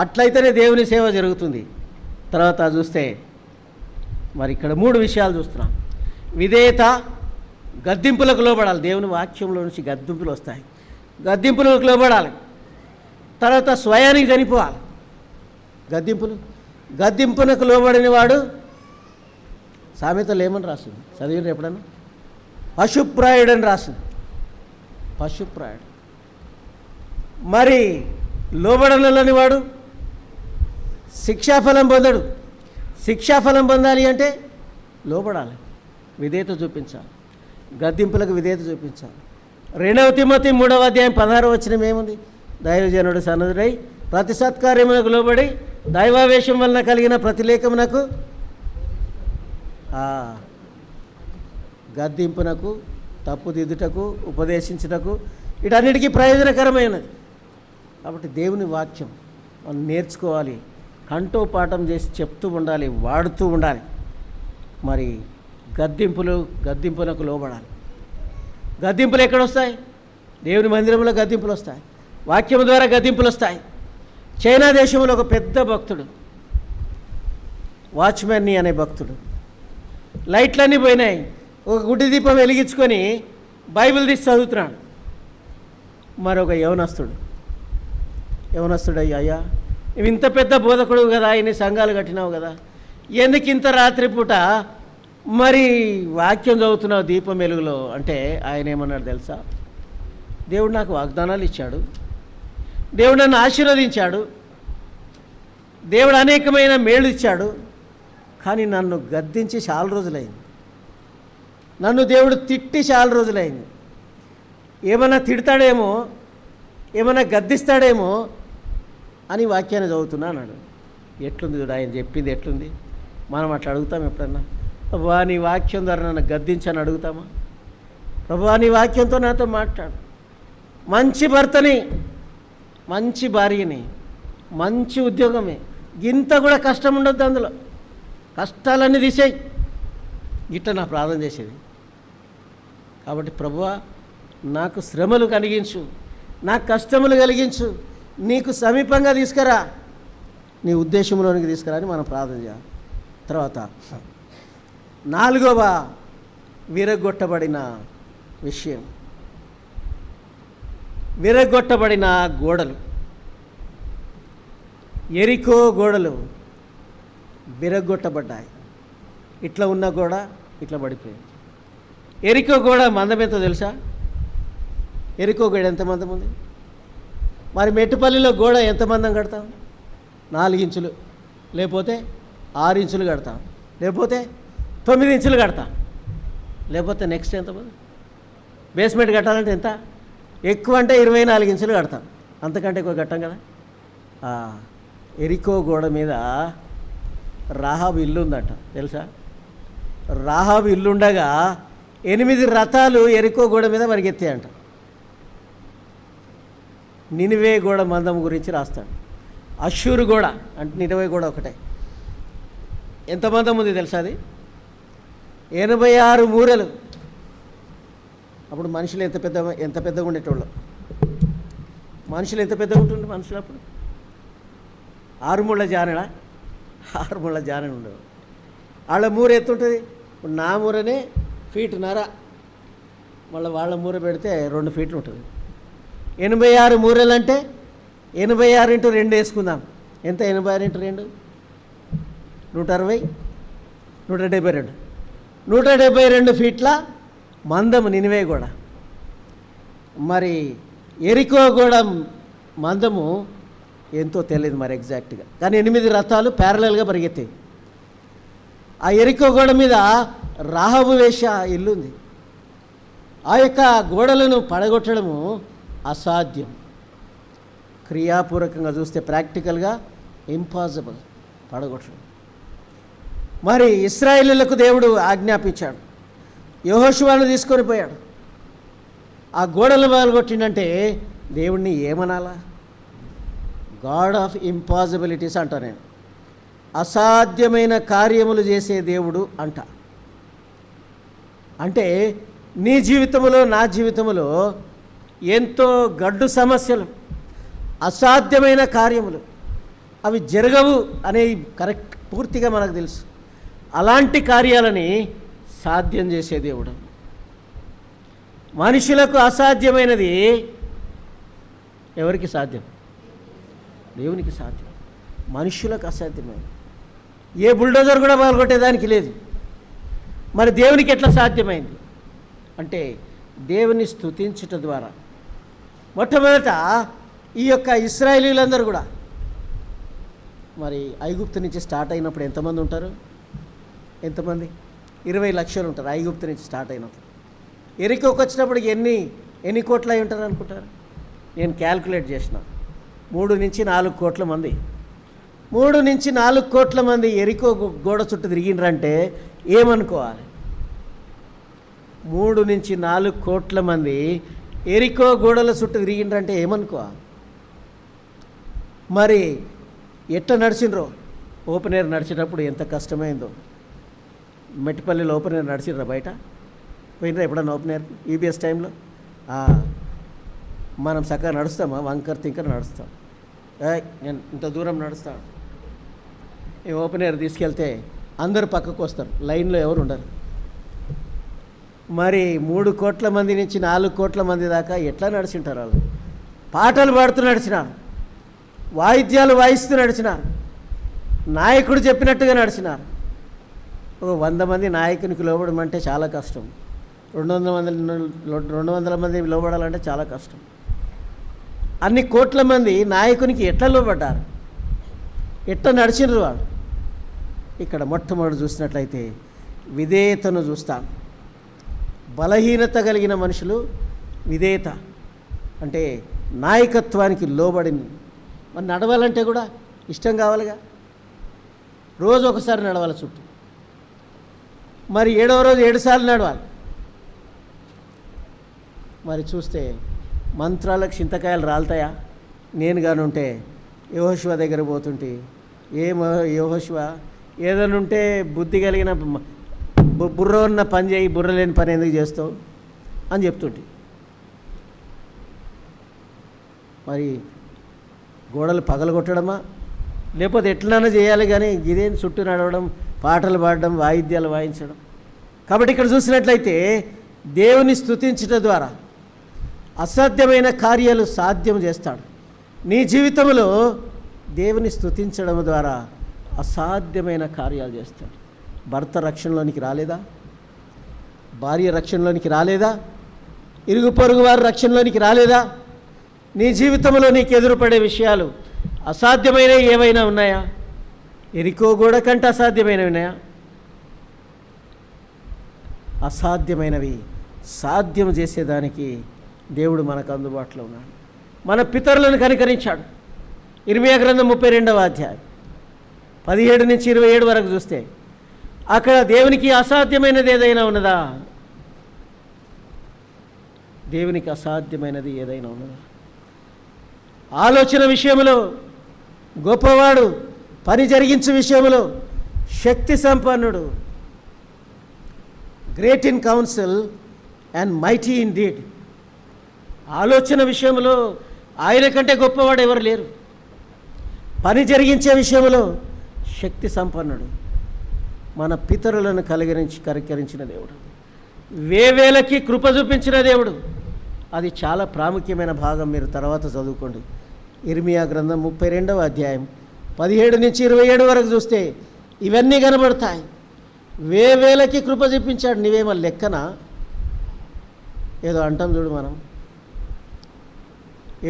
అట్లయితేనే దేవుని సేవ జరుగుతుంది. తర్వాత చూస్తే మరి ఇక్కడ 3 విషయాలు చూస్తున్నాం. విధేయత, గద్దింపులకు లోబడాలి. దేవుని వాక్యంలో నుంచి గద్దింపులు వస్తాయి, గద్దింపులకు లోబడాలి. తర్వాత స్వయానికి చనిపోవాలి. గద్దింపునకు లోబడిన వాడు, సామెతలు ఏమని రాస్తుంది, చదివిన ఎప్పుడన్నా? పశుప్రాయుడు అని రాస్తుంది. పశుప్రాయుడు. మరి లోబడనని వాడు శిక్షాఫలం పొందడు. శిక్షాఫలం పొందాలి అంటే లోబడాలి, విధేయత చూపించాలి, గద్దింపులకు విధేయత చూపించాలి. 2 తిమోతి 3వ అధ్యాయం 16వ వచనం ఏముంది? దైవజనుడు సన్నదుడై ప్రతి సత్కార్యమునకు లోబడి దైవావేశం వలన కలిగిన ప్రతి లేఖమునకు, గద్దింపునకు, తప్పుదిద్దుటకు, ఉపదేశించుటకు, వీటన్నిటికీ ప్రయోజనకరమైనది. కాబట్టి దేవుని వాక్యం మనం నేర్చుకోవాలి, కంఠోపాఠం చేసి చెప్తూ ఉండాలి, వాడుతూ ఉండాలి. మరి గద్దింపునకు లోబడాలి. గద్దింపులు ఎక్కడొస్తాయి? దేవుని మందిరంలో గద్దింపులు వస్తాయి, వాక్యం ద్వారా గద్దింపులు వస్తాయి. చైనా దేశంలో ఒక పెద్ద భక్తుడు, వాచ్మెన్ని అనే భక్తుడు, లైట్లన్నీ పోయినాయి, ఒక గుడ్డి దీపం వెలిగించుకొని బైబిల్ తీసి చదువుతున్నాడు. మరొక యవనస్తుడు అయ్యా, నువ్వు ఇంత పెద్ద బోధకుడు కదా, ఇన్ని సంఘాలు కట్టినావు కదా, ఎందుకు ఇంత రాత్రిపూట మరి వాక్యం చదువుతున్నావు దీపం వెలుగులో అంటే ఆయన ఏమన్నాడు తెలుసా? దేవుడు నాకు వాగ్దానాలు ఇచ్చాడు, దేవుడు నన్ను ఆశీర్వదించాడు, దేవుడు అనేకమైన మేలు ఇచ్చాడు, కానీ నన్ను గద్దించి చాలా రోజులైంది, నన్ను దేవుడు తిట్టి చాలా రోజులైంది. ఏమన్నా తిడతాడేమో, ఏమన్నా గద్దిస్తాడేమో అని వాక్యాన్ని చదువుతున్నా అన్నాడు. ఎట్లుంది చూడు, ఆయన చెప్పింది ఎట్లుంది? మనం అట్లా అడుగుతాం ఎప్పుడన్నా? ప్రభువా నీ వాక్యం ద్వారా నన్ను గద్దించని అడుగుతామా? ప్రభువా నీ వాక్యంతో నాతో మాట్లాడు. మంచి భర్తని, మంచి భార్యని, మంచి ఉద్యోగమే, ఇంత కూడా కష్టం ఉండొద్దు, అందులో కష్టాలన్నీ తీసేయి, ఇట్లా నా ప్రార్థన చేసేది. కాబట్టి ప్రభువా నాకు శ్రమలు కలిగించు, నాకు కష్టములు కలిగించు, నీకు సమీపంగా తీసుకురా, నీ ఉద్దేశంలోనికి తీసుకురా అని మనం ప్రార్థన చేయాలి. తర్వాత 4వ విరగొట్టబడిన విషయం, విరగొట్టబడిన గోడలు. ఎరికో గోడలు విరగొట్టబడ్డాయి. ఇట్లా ఉన్న గోడ ఇట్లా పడిపోయింది. ఎరికో గోడ మందం ఎంతో తెలుసా? ఎరికో గోడ ఎంత మందం ఉంది? మరి మెట్టుపల్లిలో గోడ ఎంత మందం కడతాం? 4 ఇంచులు, లేకపోతే 6 ఇంచులు కడతాం, లేకపోతే 9 ఇంచులు కడతాం, లేకపోతే నెక్స్ట్ ఎంత మంది బేస్మెంట్ కట్టాలంటే ఎంత ఎక్కువ అంటే 24 ఇంచులు కడతాం, అంతకంటే ఎక్కువ కట్టాం కదా. ఎరికో గోడ మీద రాహాబు ఇల్లు ఉందట తెలుసా? రాహాబు ఇల్లుండగా 8 రథాలు ఎరికో గోడ మీద పరిగెత్తాయంట. నినివే గోడ మందం గురించి రాస్తాడు. అష్షూరు గోడ అంటే నినివే గోడ ఒకటే. ఎంత మందం ఉంది తెలుసా? అది 86 మూరలు. అప్పుడు మనుషులు ఎంత పెద్దగా ఉండేటోళ్ళు. మనుషులు ఎంత పెద్దగా ఉంటుండే మనుషులు అప్పుడు? 6 ముళ్ళ జానెడా? 6 ముళ్ళ జానె ఉండవు. వాళ్ళ మూర ఎత్తుంటుంది. ఇప్పుడు నా మూరనే ఫీటున్నర, మళ్ళీ వాళ్ళ మూర పెడితే 2 ఫీట్లు ఉంటుంది. 86 మూరలు అంటే 86 × 2 వేసుకుందాం. ఎంత 86 × 2? 160, 172. 172 ఫీట్ల మందము నినివే గోడ. మరి ఎరికో గోడ మందము ఎంతో తెలియదు మరి ఎగ్జాక్ట్గా, కానీ 8 రథాలు ప్యారలల్గా పరిగెత్తాయి. ఆ ఎరికో గోడ మీద రాహాబు వేష ఇల్లుంది. ఆ యొక్క గోడలను పడగొట్టడము అసాధ్యం. క్రియాపూర్వకంగా చూస్తే ప్రాక్టికల్గా ఇంపాసిబుల్ పడగొట్టడం. మరి ఇశ్రాయేలీయులకు దేవుడు ఆజ్ఞాపించాడు, యెహోషువను తీసుకొని పోయాడు. ఆ గోడలు పగలగొట్టిండంటే దేవుడిని ఏమనాలా? గాడ్ ఆఫ్ ఇంపాసిబిలిటీస్ అంటా నేను. అసాధ్యమైన కార్యములు చేసే దేవుడు అంట. అంటే నీ జీవితంలో నా జీవితంలో ఎంతో గడ్డు సమస్యలు, అసాధ్యమైన కార్యములు, అవి జరగవు అనేవి కరెక్ట్ పూర్తిగా మనకు తెలుసు. అలాంటి కార్యాలని సాధ్యం చేసే దేవుడు. మనుషులకు అసాధ్యమైనది ఎవరికి సాధ్యం? దేవునికి సాధ్యం. మనుషులకు అసాధ్యమైనది ఏ బుల్డోజర్ కూడా పాల్గొట్టేదానికి లేదు. మరి దేవునికి ఎట్లా సాధ్యమైంది అంటే దేవుని స్తుతించుట ద్వారా. మొట్టమొదట ఈ యొక్క ఇశ్రాయేలీయులందరూ కూడా మరి ఐగుప్తు నుంచి స్టార్ట్ అయినప్పుడు ఎంతమంది ఉంటారు? ఎంతమంది? 20 లక్షలు ఉంటారు ఐగుప్తు నుంచి స్టార్ట్ అయినప్పుడు. ఎరికోకి వచ్చినప్పటికి ఎన్ని కోట్లు అయి ఉంటారు అనుకుంటారు? నేను క్యాల్కులేట్ చేసిన 3 నుంచి 4 కోట్ల మంది. 3 నుంచి 4 కోట్ల మంది ఎరికో గోడ చుట్టూ తిరిగిండ్రంటే ఏమనుకోవాలి? 3 నుంచి 4 కోట్ల మంది ఎరికో గోడల చుట్టూ తిరిగిండ్రంటే ఏమనుకోవాలి? మరి ఎట్లా నడిచిండ్రో? ఓపెన్ ఎయిర్ నడిచేటప్పుడు ఎంత కష్టమైందో. మెట్టిపల్లిలో ఓపెన్ ఎయిర్ నడిచిండ్రా? బయట పోయినరా ఎప్పుడన్నా ఓపెన్ ఎయిర్? ఈబీఎస్ టైంలో మనం చక్కగా నడుస్తామా? వంకర్ తింకర్ నడుస్తాం. నేను ఇంత దూరం నడుస్తాను. ఈ ఓపెన్ ఎయిర్ తీసుకెళ్తే అందరూ పక్కకు వస్తారు, లైన్లో ఎవరు ఉండరు. మరి 3 కోట్ల మంది నుంచి 4 కోట్ల మంది దాకా ఎట్లా నడిచింటారు వాళ్ళు? పాటలు పాడుతూ నడిచినారు, వాయిద్యాలు వాయిస్తూ నడిచినారు, నాయకుడు చెప్పినట్టుగా నడిచినారు. ఒక 100 మంది నాయకునికి లోబడమంటే చాలా కష్టం. 200 మంది లోబడాలంటే చాలా కష్టం. అన్ని కోట్ల మంది నాయకునికి ఎట్లా లోబడ్డారు? ఎట్లా నడిచినారు వాళ్ళు? ఇక్కడ మొట్టమొదటి చూసినట్లయితే విధేయతను చూస్తాం. బలహీనత కలిగిన మనుషులు విధేయత అంటే నాయకత్వానికి లోబడింది. మరి నడవాలంటే కూడా ఇష్టం కావాలిగా. రోజు ఒకసారి నడవాలి చుట్టూ. మరి 7వ రోజు 7 సార్లు నడవాలి. మరి చూస్తే మంత్రాలకు చింతకాయలు రాలుతాయా? నేను కానుంటే యెహోషువ దగ్గర పోతుంటే, యెహోషువ ఏదైనా ఉంటే బుద్ధి కలిగిన బుర్ర ఉన్న పని చేయి, బుర్ర లేని పని ఎందుకు చేస్తావు అని చెప్తుంటే, మరి గోడలు పగలగొట్టడమా లేకపోతే ఎట్లైనా చేయాలి. కానీ ఇదేం చుట్టూ నడవడం, పాటలు పాడడం, వాయిద్యాలు వాయించడం కాబట్టి ఇక్కడ చూసినట్లయితే దేవుని స్తుతించడం ద్వారా అసాధ్యమైన కార్యాలు సాధ్యం చేస్తాడు. నీ జీవితంలో దేవుని స్తుతించడం ద్వారా అసాధ్యమైన కార్యాలు చేస్తాడు. భర్త రక్షణలోనికి రాలేదా? భార్య రక్షణలోనికి రాలేదా? ఇరుగు పొరుగు వారి రక్షణలోనికి రాలేదా? నీ జీవితంలో నీకు ఎదురుపడే విషయాలు అసాధ్యమైనవి ఏవైనా ఉన్నాయా? ఎరికో గోడ కంటే అసాధ్యమైనవి ఉన్నాయా? అసాధ్యమైనవి సాధ్యం చేసేదానికి దేవుడు మనకు అందుబాటులో ఉన్నాడు. మన పితరులను కనికరించాడు. ఇర్మియా గ్రంథం 32వ అధ్యాయం 17 నుంచి 27 వరకు చూస్తే అక్కడ దేవునికి అసాధ్యమైనది ఏదైనా ఉన్నదా? దేవునికి అసాధ్యమైనది ఏదైనా ఉన్నదా? ఆలోచన విషయంలో గొప్పవాడు, పని జరిగించే విషయంలో శక్తి సంపన్నుడు, great in council and mighty in deed. ఆలోచన విషయంలో ఆయన కంటే గొప్పవాడు ఎవరు లేరు. పని జరిగించే విషయంలో శక్తి సంపన్నుడు, మన పితరులను కరికరించిన దేవుడు, వేవేలకి కృప చూపించిన దేవుడు. అది చాలా ప్రాముఖ్యమైన భాగం. మీరు తర్వాత చదువుకోండి. ఇర్మియా గ్రంథం 32వ అధ్యాయం 17 నుంచి 27 వరకు చూస్తే ఇవన్నీ కనబడతాయి. వేవేలకి కృప చూపించాడు. నీవేమో లెక్కన ఏదో అంటాం చూడు, మనం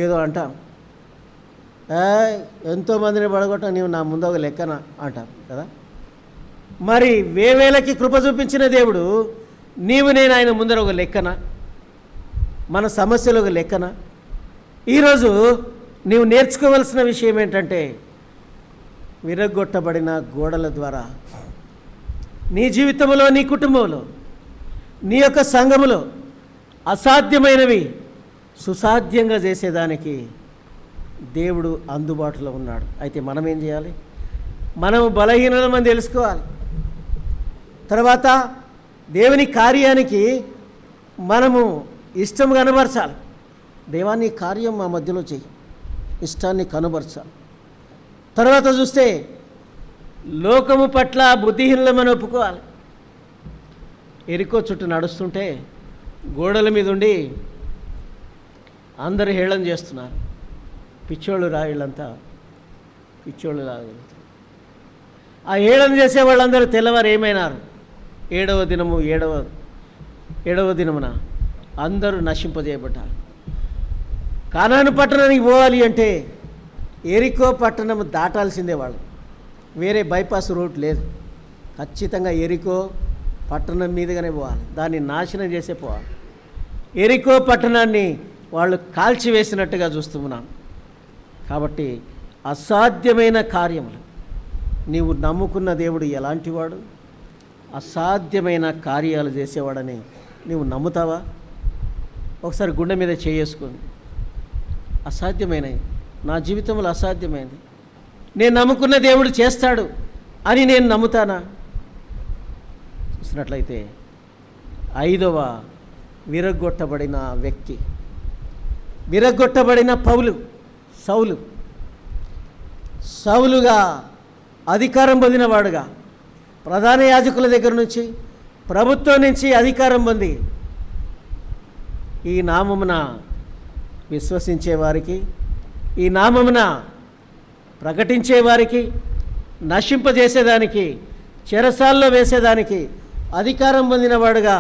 ఏదో అంటాం, ఎంతోమందిని పడగొట్టా, నీవు నా ముందు ఒక లెక్కన అంటాం కదా. మరి వేవేలకి కృప చూపించిన దేవుడు నీవు నేను ఆయన ముందర ఒక లెక్కన, మన సమస్యలు ఒక లెక్కన. ఈరోజు నీవు నేర్చుకోవలసిన విషయం ఏంటంటే విరగొట్టబడిన గోడల ద్వారా నీ జీవితంలో, నీ కుటుంబంలో, నీ యొక్క సంఘములో అసాధ్యమైనవి సుసాధ్యంగా చేసేదానికి దేవుడు అందుబాటులో ఉన్నాడు. అయితే మనం ఏం చేయాలి? మనము బలహీనమని తెలుసుకోవాలి. తర్వాత దేవుని కార్యానికి మనము ఇష్టం కనబరచాలి. దేవాన్ని కార్యం మా మధ్యలో చెయ్యి, ఇష్టాన్ని కనబరచాలి. తర్వాత చూస్తే లోకము పట్ల బుద్ధిహీనులమని ఒప్పుకోవాలి. ఎరికో చుట్టూ నడుస్తుంటే గోడల మీద ఉండి అందరు హేళన చేస్తున్నారు. పిచ్చోళ్ళు రాయిళ్ళంతా పిచ్చోళ్ళు లాగలుగుతారు. ఆ హేళన చేసే వాళ్ళందరూ తెల్లవారు ఏమైనారు? ఏడవ దినమున అందరూ నశింపజేయబడ్డారు. కానాను పట్టణానికి పోవాలి అంటే ఎరికో పట్టణం దాటాల్సిందే వాళ్ళు. వేరే బైపాస్ రూట్ లేదు. ఖచ్చితంగా ఎరికో పట్టణం మీదుగానే పోవాలి. దాన్ని నాశనం చేసే పోవాలి. ఎరికో పట్టణాన్ని వాళ్ళు కాల్చివేసినట్టుగా చూస్తున్నాం. కాబట్టి అసాధ్యమైన కార్యములు, నీవు నమ్ముకున్న దేవుడు ఎలాంటివాడు? అసాధ్యమైన కార్యాలు చేసేవాడని నీవు నమ్ముతావా? ఒకసారి గుండె మీద చేసుకొని, అసాధ్యమైనవి నా జీవితంలో అసాధ్యమైనది నేను నమ్ముకున్న దేవుడు చేస్తాడు అని నేను నమ్ముతానా? చూసినట్లయితే 5వ విరగొట్టబడిన వ్యక్తి, విరగొట్టబడిన సౌలుగా అధికారం పొందినవాడుగా, ప్రధాన యాజకుల దగ్గర నుంచి, ప్రభుత్వం నుంచి అధికారం పొంది ఈ నామమున విశ్వసించే వారికి, ఈ నామమున ప్రకటించే వారికి, నశింపజేసేదానికి, చెరసాల్లో వేసేదానికి అధికారం పొందినవాడుగా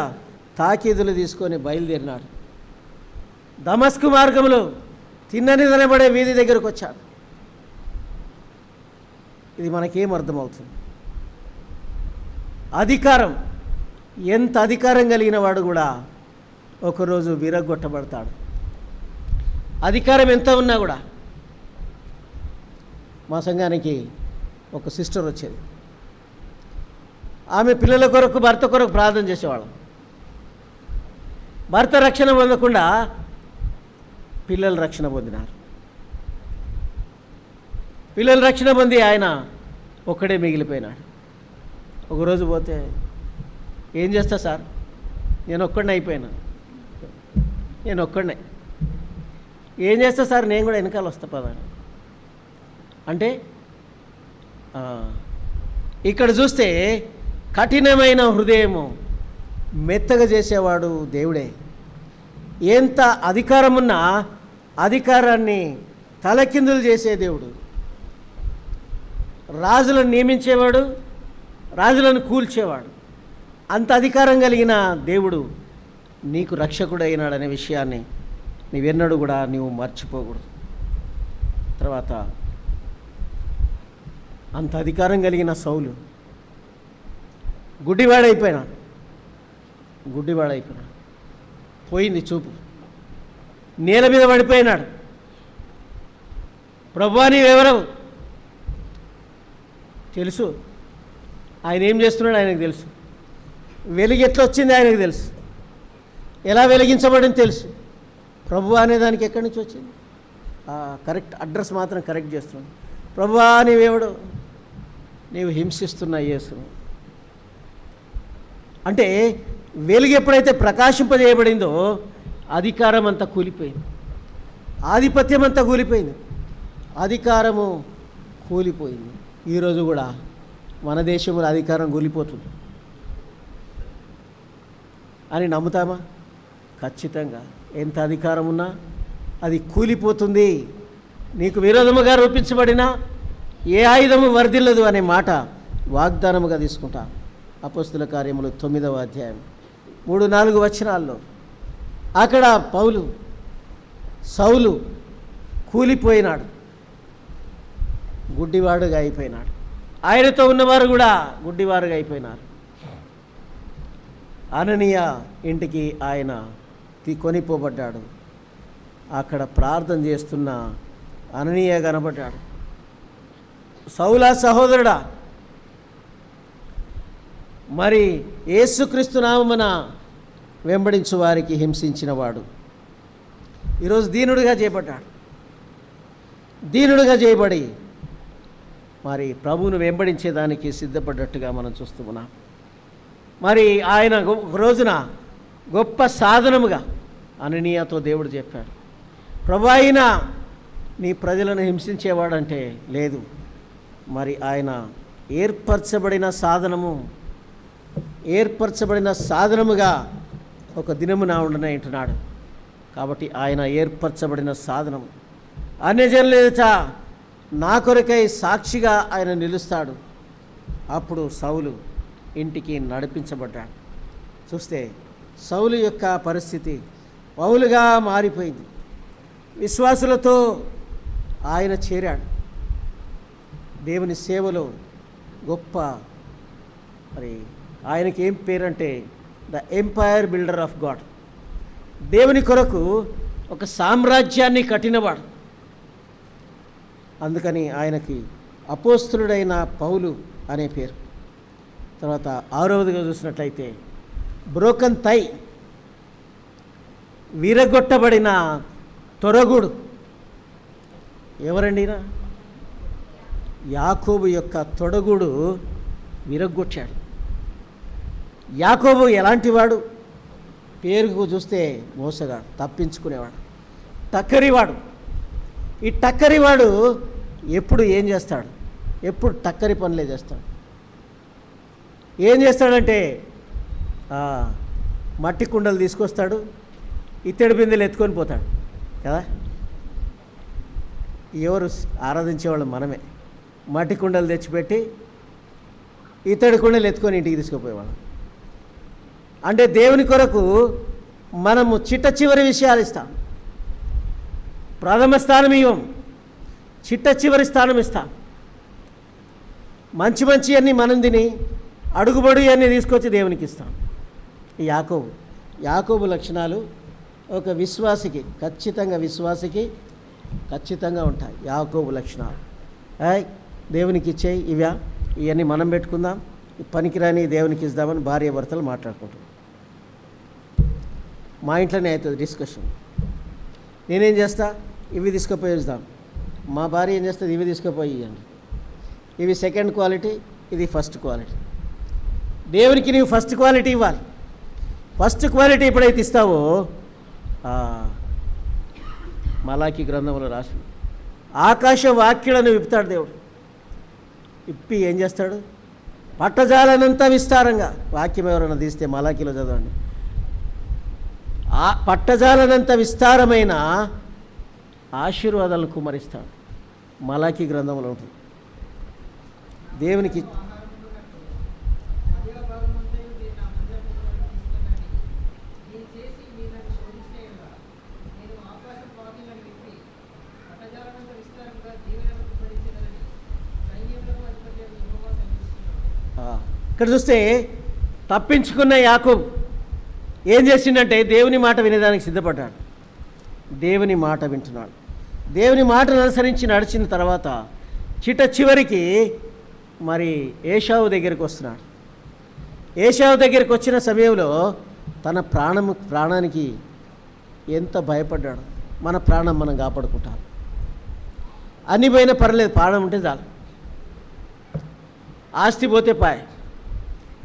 తాకీదులు తీసుకొని బయలుదేరినాడు. దమస్కు మార్గంలో తిన్నని తినబడే వీధి దగ్గరకు వచ్చాడు. ఇది మనకేం అర్థమవుతుంది? అధికారం, ఎంత అధికారం కలిగిన వాడు కూడా ఒకరోజు విరగొట్టబడతాడు. అధికారం ఎంత ఉన్నా కూడా. మా సంఘానికి ఒక సిస్టర్ వచ్చేది. ఆమె పిల్లల కొరకు, భర్త కొరకు ప్రార్థన చేసేవాళ్ళం. భర్త రక్షణ పొందకుండా పిల్లలు రక్షణ పొందినారు. పిల్లలు రక్షణ పొంది ఆయన ఒక్కడే మిగిలిపోయినాడు. ఒకరోజు పోతే, ఏం చేస్తా సార్, నేను ఒక్కడినే అయిపోయినా, నేను ఒక్కడినే. ఏం చేస్తా సార్, నేను కూడా వెనకాల వస్తా పదా అంటే, ఇక్కడ చూస్తే కఠినమైన హృదయము, మెత్తగా చేసేవాడు దేవుడే. ఎంత అధికారమున్నా అధికారాన్ని తలకిందులు చేసే దేవుడు. రాజులను నియమించేవాడు, రాజులను కూల్చేవాడు. అంత అధికారం కలిగిన దేవుడు నీకు రక్షకుడు అయినాడనే విషయాన్ని నీవెన్నడూ కూడా నీవు మర్చిపోకూడదు. తర్వాత అంత అధికారం కలిగిన సౌలు గుడ్డివాడైపోయినాడు. పోయింది చూపు, నేల మీద పడిపోయినాడు. ప్రభువా నీవెవరవు? తెలుసు ఆయన ఏం చేస్తున్నాడు, ఆయనకు తెలుసు. వెలుగు ఎట్లా వచ్చింది ఆయనకు తెలుసు, ఎలా వెలిగించబడింది తెలుసు. ప్రభువా అనేదానికి ఎక్కడి నుంచి వచ్చింది? కరెక్ట్ అడ్రస్ మాత్రం కరెక్ట్ చేస్తున్నాడు. ప్రభువా నీవెవడు? నీవు హింసిస్తున్న యేసును. అంటే వెలుగు ఎప్పుడైతే ప్రకాశింపజేయబడిందో అధికారం అంతా కూలిపోయింది, ఆధిపత్యం అంతా కూలిపోయింది, అధికారము కూలిపోయింది. ఈరోజు కూడా మన దేశంలో అధికారం కూలిపోతుంది అని నమ్ముతామా? ఖచ్చితంగా. ఎంత అధికారం ఉన్నా అది కూలిపోతుంది. నీకు విరోధముగా రూపించబడిన ఏ ఆయుధము వర్ధిల్లదు అనే మాట వాగ్దానముగా తీసుకుంటా. అపోస్తుల కార్యములు 9వ అధ్యాయం 3-4 వచనాల్లో అక్కడ సౌలు కూలిపోయినాడు, గుడ్డివాడుగా అయిపోయినాడు. ఆయనతో ఉన్నవారు కూడా గుడ్డివారుగా అయిపోయినారు. అననీయ ఇంటికి ఆయన కొనిపోబడ్డాడు. అక్కడ ప్రార్థన చేస్తున్న అననీయ కనబడ్డాడు. సౌలా సహోదరుడా, మరి యేసుక్రీస్తు నామమున వెంబడించు వారికి హింసించినవాడు ఈరోజు దీనుడిగా చేయబడ్డాడు. దీనుడిగా చేయబడి మరి ప్రభువును వెంబడించేదానికి సిద్ధపడ్డట్టుగా మనం చూస్తూ ఉన్నాం. మరి ఆయన ఒక రోజున గొప్ప సాధనముగా అననీయతో దేవుడు చెప్పాడు, ప్రభు అయినా నీ ప్రజలను హింసించేవాడంటే లేదు. మరి ఆయన ఏర్పరచబడిన సాధనముగా ఒక దినమున ఉండనంటున్నాడు. కాబట్టి ఆయన ఏర్పరచబడిన సాధనం అన్యజనుల ఎదుట నా కొరకై సాక్షిగా ఆయన నిలుస్తాడు. అప్పుడు సౌలు ఇంటికి నడిపించబడ్డాడు. చూస్తే సౌలు యొక్క పరిస్థితి పౌలుగా మారిపోయింది. విశ్వాసులతో ఆయన చేరాడు. దేవుని సేవలో గొప్ప, మరి ఆయనకి ఏం పేరంటే the empire builder of god. దేవుని కొరకు ఒక సామ్రాజ్యాన్ని కట్టినవాడు. అందుకని ఆయనకి అపోస్తలుడైన పౌలు అనే పేరు. తర్వాత 6వదిగా చూసినట్లయితే బ్రోకన్ థై, విరగొట్టబడిన తొరగుడు. ఎవరండినా? యాకోబు యొక్క తొడగుడు విరగొట్టాడు. యాకోబు ఎలాంటివాడు? పేరుకు చూస్తే మోసగాడు, తప్పించుకునేవాడు, టక్కరివాడు. ఈ టక్కరివాడు ఎప్పుడు ఏం చేస్తాడు? ఎప్పుడు టక్కరి పనులే చేస్తాడు. ఏం చేస్తాడంటే మట్టి కుండలు తీసుకొస్తాడు, ఇత్తడి బిందెలు ఎత్తుకొని పోతాడు కదా. ఎవరు ఆరాధించేవాళ్ళు? మనమే. మట్టి కుండలు తెచ్చిపెట్టి ఇత్తడి కుండలు ఎత్తుకొని ఇంటికి తీసుకుపోయేవాళ్ళం. అంటే దేవుని కొరకు మనము చిట్ట చివరి విషయాలు ఇస్తాం, ప్రథమ స్థానం ఇవ్వం, చిట్ట చివరి స్థానం ఇస్తాం. మంచి అన్నీ మనం తిని అడుగుబడి అన్నీ తీసుకొచ్చి దేవునికి ఇస్తాం. ఈ యాకోబు లక్షణాలు ఒక విశ్వాసికి ఖచ్చితంగా ఉంటాయి. యాకోబు లక్షణాలు దేవునికి ఇచ్చేయి, ఇవన్నీ మనం పెట్టుకుందాం, పనికిరాని దేవునికి ఇద్దామని భార్య భర్తలు మాట్లాడుకుంటాం. మా ఇంట్లోనే అవుతుంది డిస్కషన్. నేనేం చేస్తా, ఇవి తీసుకుపోయి ఇద్దాం. మా భార్య ఏం చేస్తుంది, ఇవి తీసుకుపోయి ఇవ్వండి. ఇవి సెకండ్ క్వాలిటీ, ఇది ఫస్ట్ క్వాలిటీ. దేవునికి నీవు ఫస్ట్ క్వాలిటీ ఇవ్వాలి. ఫస్ట్ క్వాలిటీ ఎప్పుడైతే ఇస్తావో, మలాకి గ్రంథంలో రాసి ఆకాశ వాక్యులను విప్పుతాడు దేవుడు. ఇప్పి ఏం చేస్తాడు? పట్టజాలనంత విస్తారంగా. వాక్యం ఎవరైనా తీస్తే మలాకీలో చదవండి. ఆ పట్టజాలనంత విస్తారమైన ఆశీర్వాదాలను కుమ్మరిస్తాడు. మలాకీ గ్రంథంలో ఉంటుంది. దేవునికి ఇక్కడ చూస్తే తప్పించుకున్న యాకోబు ఏం చేసిండంటే దేవుని మాట వినేదానికి సిద్ధపడ్డాడు. దేవుని మాట వింటున్నాడు. దేవుని మాటను అనుసరించి నడిచిన తర్వాత చివరికి మరి ఏశావు దగ్గరికి వస్తున్నాడు. ఏశావు దగ్గరికి వచ్చిన సమయంలో తన ప్రాణానికి ఎంత భయపడ్డాడు. మన ప్రాణం మనం కాపాడుకుంటాం. అన్ని పోయినా పర్లేదు, ప్రాణం ఉంటే చాలు. ఆస్తి పోతే పాయ.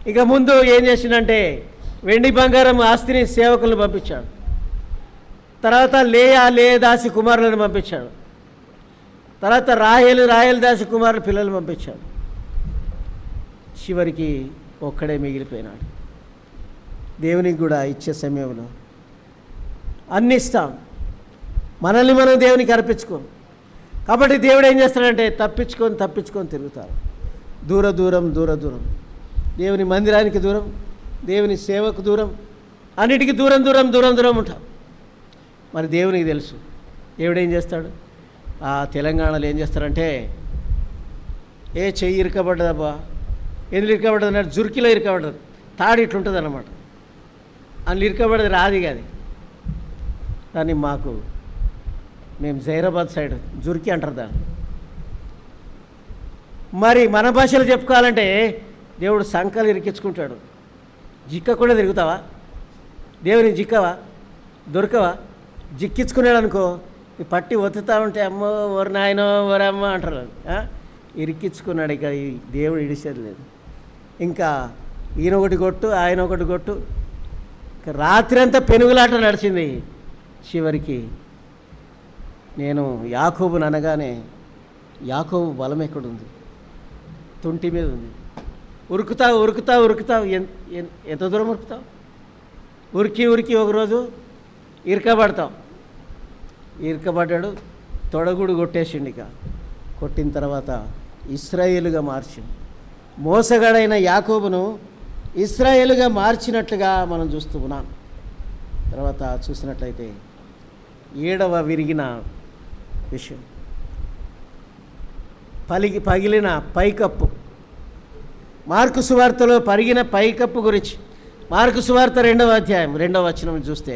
ఇక ముందు ఏం చేసిందంటే వెండి బంగారం ఆస్తిని సేవకులను పంపించాడు. తర్వాత లేయ దాసి కుమారులను పంపించాడు. తర్వాత రాహేలు దాసి కుమారుల పిల్లలు పంపించాడు. చివరికి ఒక్కడే మిగిలిపోయినాడు. దేవునికి కూడా ఇచ్చే సమయంలో అన్ని ఇస్తాం, మనల్ని మనం దేవునికి అర్పించుకోం. కాబట్టి దేవుడు ఏం చేస్తాడంటే తప్పించుకొని తిరుగుతారు. దూరం, దేవుని మందిరానికి దూరం, దేవుని సేవకు దూరం, అన్నిటికీ దూరం ఉంటాం. మరి దేవునికి తెలుసు. దేవుడు ఏం చేస్తాడు? ఆ తెలంగాణలో ఏం చేస్తారంటే చెయ్యి ఇరకబడ్డదబ్బా, ఎందుకు ఇరకబడ్డది అన్నాడు. జుర్కిలో ఇరకబడ్డది, తాడు ఇట్లుంటుంది అన్నమాట. అందులో ఇరకబడ్డది రాది కాదు. దాన్ని మేము జైరాబాద్ సైడ్ జుర్కి అంటారు దాన్ని. మరి మన భాషలో చెప్పుకోవాలంటే దేవుడు సంకలు ఇరికించుకుంటాడు. జిక్కకుండా తిరుగుతావా? దేవుని జిక్కవా? దొరకవా? జిక్కించుకున్నాడు అనుకో, ఈ పట్టి ఒత్తుతా ఉంటే అమ్మో ఓరు నాయనో ఓరమ్మ అంటారు. ఇరికించుకున్నాడు. ఇక ఈ దేవుడు ఇడిచేది లేదు. ఇంకా ఈయన ఒకటి కొట్టు, ఆయన ఒకటి కొట్టు. రాత్రి అంతా పెనుగులాట నడిచింది. చివరికి నేను యాకోబుని అనగానే యాకోబు బలం ఎక్కడుంది? తుంటి మీద ఉంది. ఉరుకుతావు. ఎంత దూరం ఉరుకుతావు? ఉరికి ఒకరోజు ఇరకబడ్డాడు. తొడగుడు కొట్టేసిండు. ఇక కొట్టిన తర్వాత ఇశ్రాయేలుగా మార్చిండు. మోసగాడైన యాకోబును ఇశ్రాయేలుగా మార్చినట్లుగా మనం చూస్తూ ఉన్నాం. తర్వాత చూసినట్లయితే 7వ విరిగిన విషయం, పగిలిన పైకప్పు. మార్కు సువార్తలో పరిగిన పైకప్పు గురించి మార్కు సువార్త 2వ అధ్యాయం 2వ వచనం చూస్తే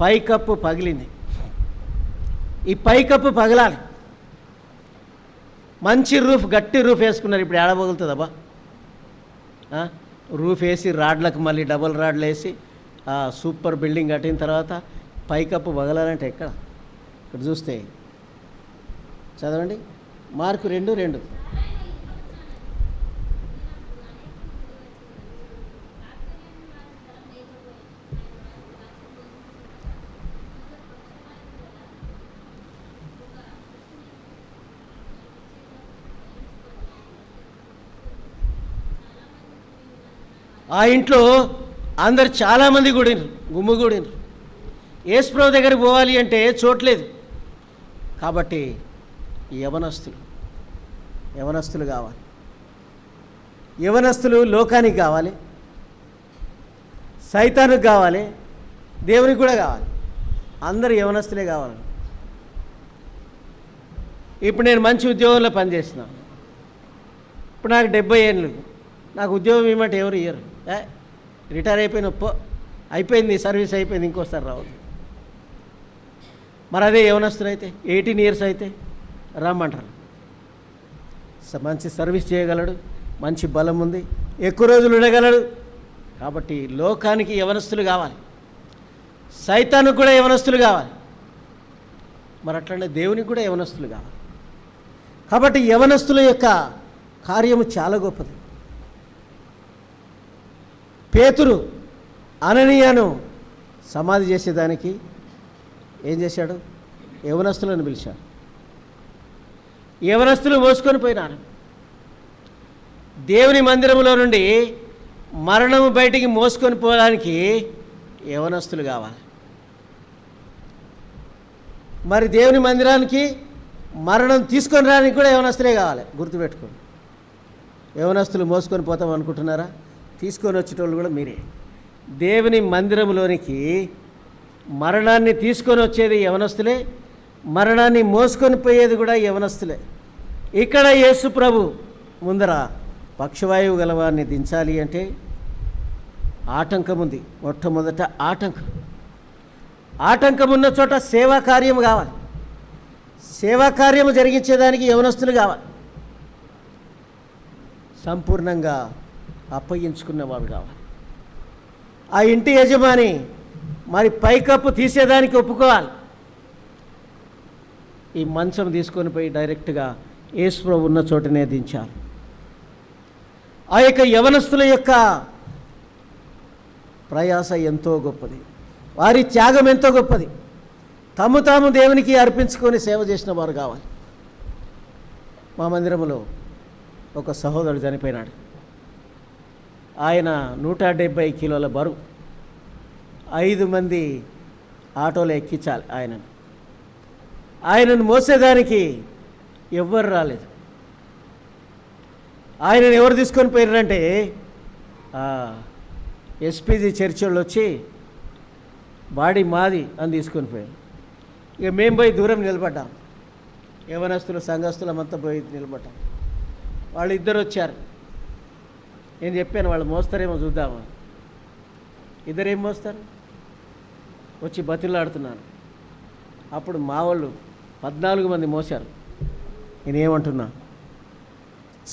పైకప్పు పగిలింది. ఈ పైకప్పు పగలాలి. మంచి గట్టి రూఫ్ వేసుకున్నారు. ఇప్పుడు ఏడ పగులుతుందబ్బా? రూఫ్ వేసి రాడ్లకు మళ్ళీ డబుల్ రాడ్లు వేసి సూపర్ బిల్డింగ్ కట్టిన తర్వాత పైకప్పు పగలాలంటే ఎక్కడ? ఇక్కడ చూస్తే చదవండి, మార్కు 2:2. ఆ ఇంట్లో అందరు చాలామంది గుమ్ముగూడినరు. యేసుప్రభు దగ్గరికి పోవాలి అంటే చోట్లేదు. కాబట్టి యవనస్తులు కావాలి. యవనస్తులు లోకానికి కావాలి, సైతానికి కావాలి, దేవునికి కూడా కావాలి. అందరూ యవనస్తులే కావాలి. ఇప్పుడు నేను మంచి ఉద్యోగంలో పనిచేస్తున్నాను. ఇప్పుడు నాకు 70 ఏళ్ళు. నాకు ఉద్యోగం ఇవ్వమంటే ఎవరు ఇయ్యరు. రిటైర్ అయిపోయింది, సర్వీస్ అయిపోయింది, ఇంకోసారి రావద్దు. మరి అదే యవనస్తులు అయితే 18 ఇయర్స్ అయితే రమ్మంటారు. మంచి సర్వీస్ చేయగలడు, మంచి బలం ఉంది, ఎక్కువ రోజులు ఉండగలడు. కాబట్టి లోకానికి యవనస్తులు కావాలి, సైతానికి కూడా యవనస్తులు కావాలి. మరి అట్లనే దేవునికి కూడా యవనస్తులు కావాలి. కాబట్టి యవనస్తుల యొక్క కార్యము చాలా గొప్పది. పేతురు అననీయను సమాధి చేసేదానికి ఏం చేశాడు? యవనస్తులను పిలిచాడు. యవనస్తులు మోసుకొని పోయినారు. దేవుని మందిరంలో నుండి మరణము బయటికి మోసుకొని పోవడానికి యవనస్తులు కావాలి. మరి దేవుని మందిరానికి మరణం తీసుకొని రానికి కూడా యవనస్తులే కావాలి. గుర్తుపెట్టుకోండి. యవనస్తులు మోసుకొని పోతాం అనుకుంటున్నారా? తీసుకొని వచ్చేటోళ్ళు కూడా మీరే. దేవుని మందిరంలోనికి మరణాన్ని తీసుకొని వచ్చేది యవనస్తులే, మరణాన్ని మోసుకొని పోయేది కూడా యవనస్తులే. ఇక్కడ యేసు ప్రభు ముందర పక్షవాయువు గలవాన్ని దించాలి అంటే ఆటంకం ఉంది. మొట్టమొదట ఆటంకం ఉన్న చోట సేవా కార్యము కావాలి. సేవా కార్యము జరిగించేదానికి యవనస్తులు కావాలి. సంపూర్ణంగా అప్పగించుకున్నవాడు కావాలి. ఆ ఇంటి యజమాని మరి పైకప్పు తీసేదానికి ఒప్పుకోవాలి. ఈ మంచం తీసుకొని పోయి డైరెక్ట్గా యేసు ప్రభు ఉన్న చోటనే దించాలి. ఆ యొక్క యవనస్తుల యొక్క ప్రయాస ఎంతో గొప్పది, వారి త్యాగం ఎంతో గొప్పది. తాము దేవునికి అర్పించుకొని సేవ చేసిన వారు కావాలి. మా మందిరంలో ఒక సహోదరుడు చనిపోయినాడు. ఆయన 170 కిలోల బరువు. 5 మంది ఆటోలో ఎక్కించాలి ఆయనను మోసేదానికి ఎవ్వరు రాలేదు. ఆయనను ఎవరు తీసుకొని పోయినారంటే ఎస్పీజీ చర్చ్ వాళ్ళు వచ్చి బాడీ మాది అని తీసుకొని పోయారు. ఇక మేము పోయి దూరం నిలబడ్డాం. యవనస్తులు సంఘస్థులమంతా పోయి నిలబడ్డాం. వాళ్ళు ఇద్దరు వచ్చారు. నేను చెప్పాను వాళ్ళు మోస్తారేమో చూద్దామా. ఇద్దరేం మోస్తారు వచ్చి బతిలాడుతున్నాను. అప్పుడు మా వాళ్ళు 14 మంది మోశారు. నేనేమంటున్నా,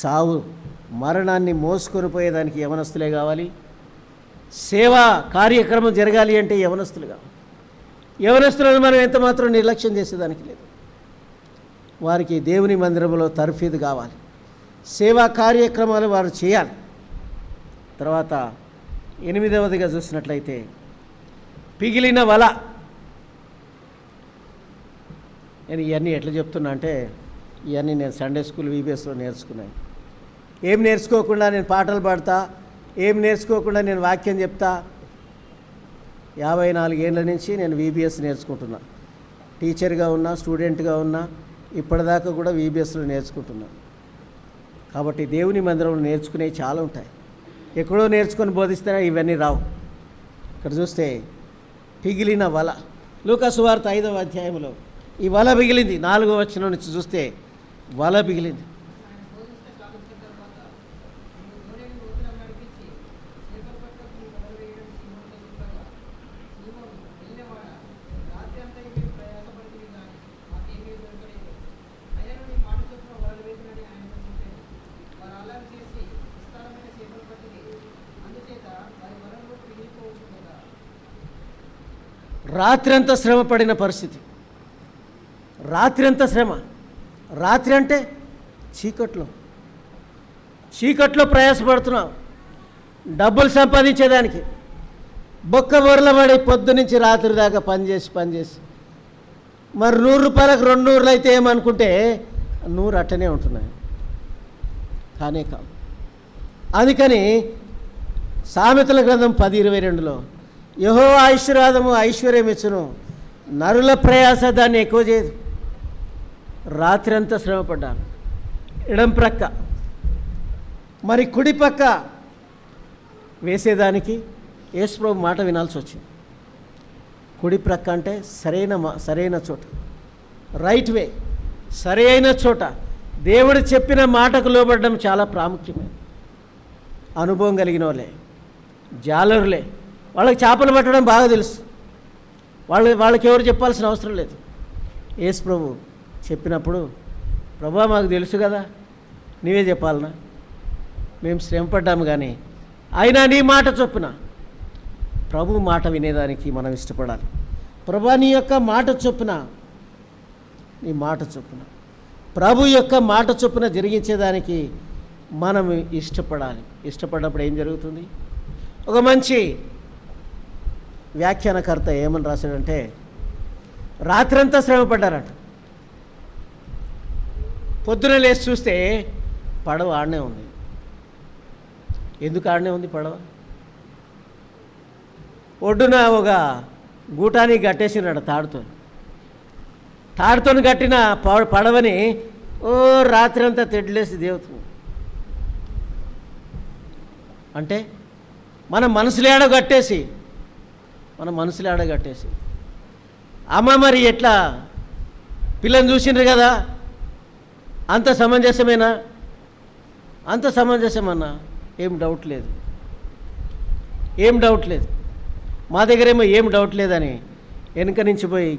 చావు మరణాన్ని మోసుకొని పోయేదానికి యవనస్తులే కావాలి. సేవా కార్యక్రమం జరగాలి అంటే యవనస్తులు కావాలి. యవనస్తులను మనం ఎంత మాత్రం నిర్లక్ష్యం చేసేదానికి లేదు. వారికి దేవుని మందిరంలో తర్ఫీదు కావాలి. సేవా కార్యక్రమాలు వారు చేయాలి. తర్వాత 8వదిగా చూసినట్లయితే పిగిలిన వల. నేను ఇవన్నీ ఎట్లా చెప్తున్నా అంటే ఇవన్నీ నేను సండే స్కూల్ వీబీఎస్లో నేర్చుకున్నాను. ఏం నేర్చుకోకుండా నేను పాటలు పాడతా, ఏం నేర్చుకోకుండా నేను వాక్యం చెప్తా. 54 ఏళ్ళ నుంచి నేను వీబీఎస్ నేర్చుకుంటున్నా. టీచర్గా ఉన్నా, స్టూడెంట్గా ఉన్నా, ఇప్పటిదాకా కూడా వీబీఎస్లో నేర్చుకుంటున్నా. కాబట్టి దేవుని మందిరంలో నేర్చుకునేవి చాలా ఉంటాయి. ఎక్కడో నేర్చుకొని బోధిస్తేనే ఇవన్నీ రావు. ఇక్కడ చూస్తే పిగిలిన వల. లూకా సువార్త 5వ అధ్యాయంలో ఈ వల పిగిలింది. 4వ వచనం నుంచి చూస్తే వల పిగిలింది. రాత్రి అంతా శ్రమ పడిన పరిస్థితి. రాత్రి అంతా శ్రమ. రాత్రి అంటే చీకట్లో ప్రయాసపడుతున్నాం డబ్బులు సంపాదించేదానికి. బొక్క బొరల పడి పొద్దు నుంచి రాత్రి దాకా పనిచేసి మరి 100 రూపాయలకు 200 అయితే ఏమనుకుంటే 100 అట్టనే ఉంటున్నాయి. కానే కాదు. అందుకని సామెతల గ్రంథం 10:22లో యెహోవా ఆశీర్వాదము ఐశ్వర్యం ఇచ్చును, నరుల ప్రయాస దాన్ని ఎక్కువ చేయదు. రాత్రి అంతా శ్రమపడ్డాను. ఎడం ప్రక్క మరి కుడి పక్క వేసేదానికి యేసుప్రభు మాట వినాల్సి వచ్చింది. కుడి ప్రక్క అంటే సరైన చోట, రైట్ వే, సరైన చోట దేవుడు చెప్పిన మాటకు లోబడడం చాలా ప్రాముఖ్యమైనది. అనుభవం కలిగిన వాళ్ళే, జాలరులే, వాళ్ళకి చేపలు పట్టడం బాగా తెలుసు. వాళ్ళకి ఎవరు చెప్పాల్సిన అవసరం లేదు. యేసు ప్రభు చెప్పినప్పుడు, ప్రభా మాకు తెలుసు కదా, నీవే చెప్పాలనా, మేము శ్రమపడ్డాము, కానీ అయినా నీ మాట చొప్పున, ప్రభు మాట వినేదానికి మనం ఇష్టపడాలి. ప్రభా నీ యొక్క మాట చొప్పున, నీ మాట చొప్పున, ప్రభు యొక్క మాట చొప్పున జరిగించేదానికి మనం ఇష్టపడాలి. ఇష్టపడినప్పుడు ఏం జరుగుతుంది? ఒక మంచి వ్యాఖ్యానకర్త ఏమని రాశాడంటే, రాత్రంతా శ్రమపడ్డారట. పొద్దున లేచి చూస్తే పడవ ఆడనే ఉంది. ఎందుకు ఆడనే ఉంది పడవ? ఒడ్డున ఒక గూటానికి కట్టేసినాడు తాడుతో కట్టిన పడవని రాత్రి అంతా తెడ్లేసి దేవుతుంది. అంటే మన మనసులు కట్టేసి అమ్మ మరి ఎట్లా పిల్లని చూసిండ్రు కదా, అంత సమంజసమన్నా ఏం డౌట్ లేదు. మా దగ్గరేమో ఏం డౌట్ లేదని వెనుక నుంచి పోయి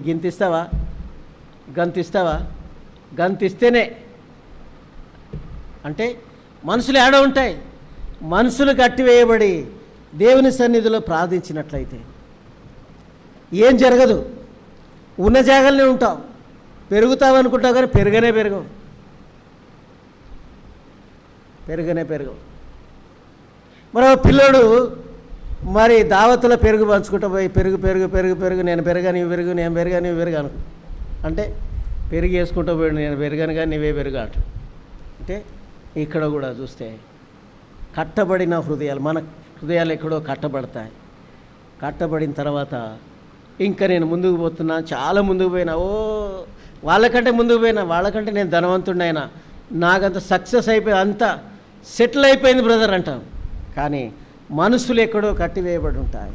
గంతిస్తేనే అంటే మనసులు ఉంటాయి. మనసులు కట్టివేయబడి దేవుని సన్నిధిలో ప్రార్థించినట్లయితే ఏం జరగదు. ఉన్న జాగాలనే ఉంటావు, పెరుగుతావు అనుకుంటావు, కానీ పెరగవు. మరో పిల్లోడు మరి దావత్తులో పెరుగు పంచుకుంటూ పోయి పెరుగు నేను పెరగాను ఇవి పెరుగు అనుకో అంటే పెరుగు వేసుకుంటూ పోయాడు, నేను పెరగాను కానీ నువ్వే పెరుగు అంట. అంటే ఇక్కడ కూడా చూస్తే కట్టబడిన హృదయాలు, మన హృదయాలు ఎక్కడో కట్టబడిన తర్వాత ఇంకా నేను ముందుకు పోతున్నా, చాలా ముందుకు పోయినా, వాళ్ళకంటే నేను ధనవంతుడినైనా, నాకంత సక్సెస్ అయిపోయి అంతా సెటిల్ అయిపోయింది బ్రదర్ అంటాం. కానీ మనసులు ఎక్కడో కట్టివేయబడి ఉంటాయి.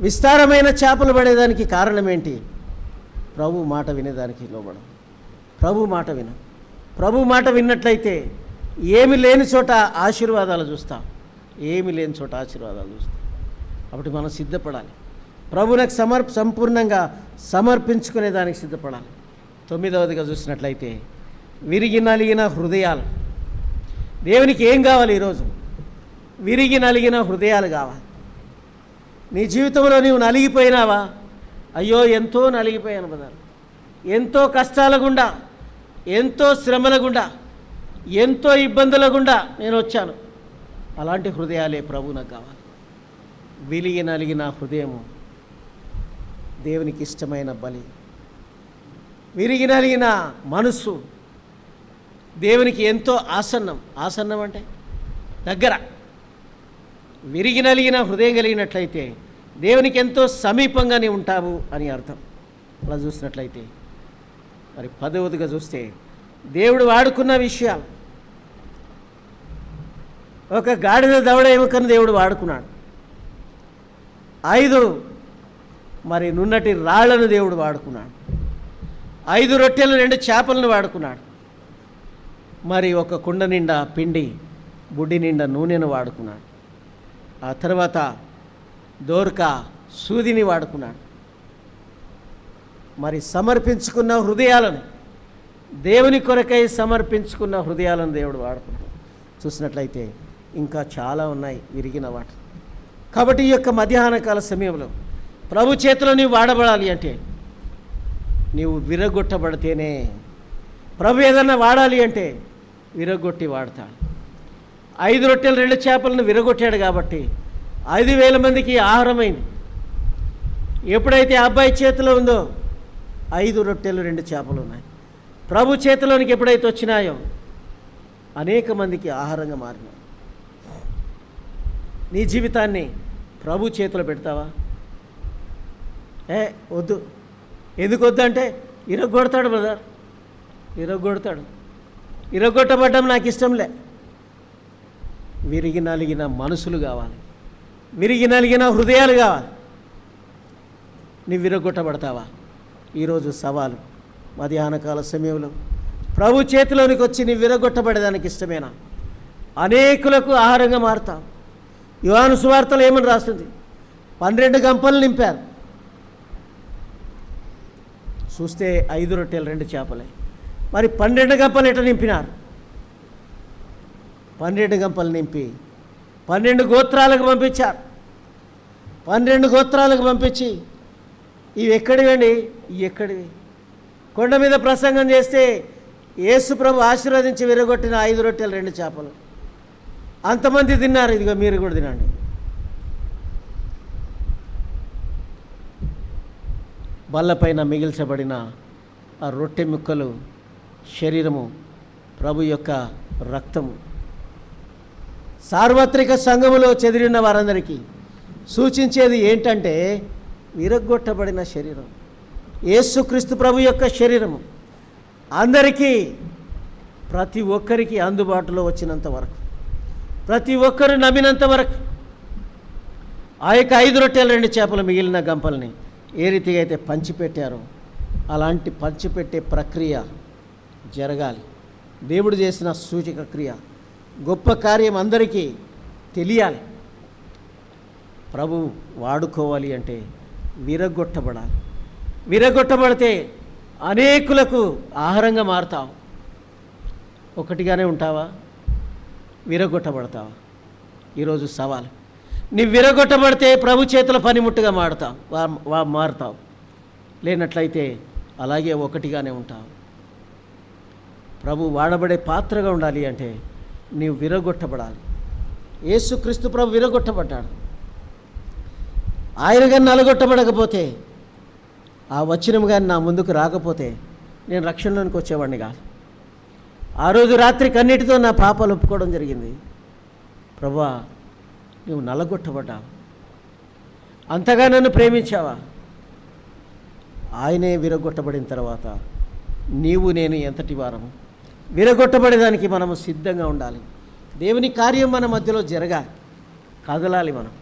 విస్తారమైన చేపలు పడేదానికి కారణం ఏంటి? ప్రభు మాట వినేదానికి లోబడం. ప్రభు మాట విన్నట్లయితే ఏమి లేని చోట ఆశీర్వాదాలు చూస్తాం. కాబట్టి మనం సిద్ధపడాలి. ప్రభువునికి సంపూర్ణంగా సమర్పించుకునే దానికి సిద్ధపడాలి. 9వదిగా చూసినట్లయితే విరిగి నలిగిన హృదయాలు. దేవునికి ఏం కావాలి ఈరోజు? విరిగి నలిగిన హృదయాలు కావాలి. నీ జీవితంలో నీవు నలిగిపోయినావా? అయ్యో ఎంతో నలిగిపోయాను బ్రదర్, ఎంతో కష్టాల గుండా, ఎంతో శ్రమల గుండా, ఎంతో ఇబ్బందుల గుండా నేను వచ్చాను. అలాంటి హృదయాలే ప్రభు నాకు కావాలి. విరిగి నలిగిన హృదయము దేవునికి ఇష్టమైన బలి. విరిగి నలిగిన మనస్సు దేవునికి ఎంతో ఆసన్నం అంటే దగ్గర. విరిగి నలిగిన హృదయం కలిగినట్లయితే దేవునికి ఎంతో సమీపంగానే ఉంటావు అని అర్థం. అలా చూసినట్లయితే మరి 10వదిగా చూస్తే దేవుడు వాడుకున్న విషయాలు. ఒక గాడిద దవడ ఎముకను దేవుడు వాడుకున్నాడు. 5 మరి నున్నటి రాళ్లను దేవుడు వాడుకున్నాడు. 5 రొట్టెలు 2 చేపలను వాడుకున్నాడు. మరి ఒక కుండ నిండా పిండి, బుడ్డి నిండా నూనెను వాడుకున్నాడు. ఆ తర్వాత దోర్కా సూదిని వాడుకున్నాడు. మరి సమర్పించుకున్న హృదయాలను, దేవుని కొరకై సమర్పించుకున్న హృదయాలను దేవుడు వాడుకున్నాడు. చూసినట్లయితే ఇంకా చాలా ఉన్నాయి విరిగిన వాటి. కాబట్టి ఈ యొక్క మధ్యాహ్న కాల సమయంలో ప్రభు చేతిలో నీవు వాడబడాలి అంటే నీవు విరగొట్టబడితేనే. ప్రభు ఏదన్నా వాడాలి అంటే విరగొట్టి వాడతాడు. 5 రొట్టెలు 2 చేపలను విరగొట్టాడు కాబట్టి 5,000 మందికి ఆహారమైంది. ఎప్పుడైతే అబ్బాయి చేతిలో ఉందో 5 రొట్టెలు 2 చేపలు ఉన్నాయి. ప్రభు చేతిలోనికి ఎప్పుడైతే వచ్చినాయో అనేక మందికి ఆహారంగా మారినాయి. నీ జీవితాన్ని ప్రభు చేతిలో పెడతావా? వద్దు. ఎందుకు వద్దు అంటే ఇరగొడతాడు బ్రదర్, ఇరగొట్టబడ్డం నాకు ఇష్టంలే. విరిగి నలిగిన మనసులు కావాలి, విరిగి నలిగిన హృదయాలు కావాలి. నీ విరగొట్టబడతావా? ఈరోజు సవాలు. మధ్యాహ్న కాల సమయంలో ప్రభు చేతిలోనికి వచ్చి నీ విరగొట్టబడేదానికి ఇష్టమేనా? అనేకులకు ఆహారంగా మారుతావు. యోహాను సువార్తలో ఏమని రాస్తుంది? 12 గంపలు నింపారు. చూస్తే 5 రొట్టెలు 2 చేపలే. మరి 12 గంపలు ఎట్లా నింపినారు? 12 గంపలు నింపి 12 గోత్రాలకు పంపించారు. 12 గోత్రాలకు పంపించి ఇవి ఎక్కడివండి? ఎక్కడివి? కొండ మీద ప్రసంగం చేస్తే యేసు ప్రభు ఆశీర్వదించి విరగొట్టిన 5 రొట్టెలు 2 చేపలు అంతమంది తిన్నారు. ఇదిగో మీరు కూడా తినండి. బల్లపైన మిగిల్చబడిన ఆ రొట్టె ముక్కలు శరీరము, ప్రభు యొక్క రక్తము. సార్వత్రిక సంఘములో చెదిరిన వారందరికీ సూచించేది ఏంటంటే విరగ్గొట్టబడిన శరీరం, యేసుక్రీస్తు ప్రభు యొక్క శరీరము అందరికీ, ప్రతి ఒక్కరికి అందుబాటులో వచ్చినంత వరకు, ప్రతి ఒక్కరు నమ్మినంత వరకు ఆ యొక్క 5 రొట్టెలు 2 చేపలు మిగిలిన గంపల్ని ఏ రీతిగా అయితే పంచిపెట్టారో అలాంటి పంచిపెట్టే ప్రక్రియ జరగాలి. దేవుడు చేసిన సూచక క్రియ, గొప్ప కార్యం అందరికీ తెలియాలి. ప్రభు వాడుకోవాలి అంటే విరగొట్టబడాలి. విరగొట్టబడితే అనేకులకు ఆహారంగా మారుతావు. ఒకటిగానే ఉంటావా? విరగొట్టబడతావా? ఈరోజు సవాలు. నీ విరగొట్టబడితే ప్రభు చేతుల పనిముట్టుగా మారుతావు. లేనట్లయితే అలాగే ఒకటిగానే ఉంటావు. ప్రభు వాడబడే పాత్రగా ఉండాలి అంటే నీవు విరగొట్టబడాలి. యేసుక్రీస్తు ప్రభు విరగొట్టబడ్డాడు. ఆయన కానీ నలగొట్టబడకపోతే, ఆ వచనం కానీ నా ముందుకు రాకపోతే నేను రక్షణలోనికి వచ్చేవాడిని కాదు. ఆ రోజు రాత్రి కన్నీటితో నా పాపాలు ఒప్పుకోవడం జరిగింది. ప్రభువా, నువ్వు నలగొట్టబడ్డావు, అంతగా నన్ను ప్రేమించావా? ఆయనే విరగొట్టబడిన తర్వాత నీవు నేను ఎంతటి వారము? విరగొట్టబడేదానికి మనము సిద్ధంగా ఉండాలి. దేవుని కార్యం మన మధ్యలో జరగాలి, కదలాలి మనం.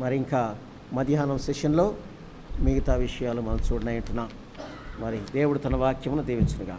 మరి ఇంకా మధ్యాహ్నం సెషన్లో మిగతా విషయాలు మనం చూడనంటున్నాం. మరి దేవుడు తన వాక్యమును దీవించునుగా.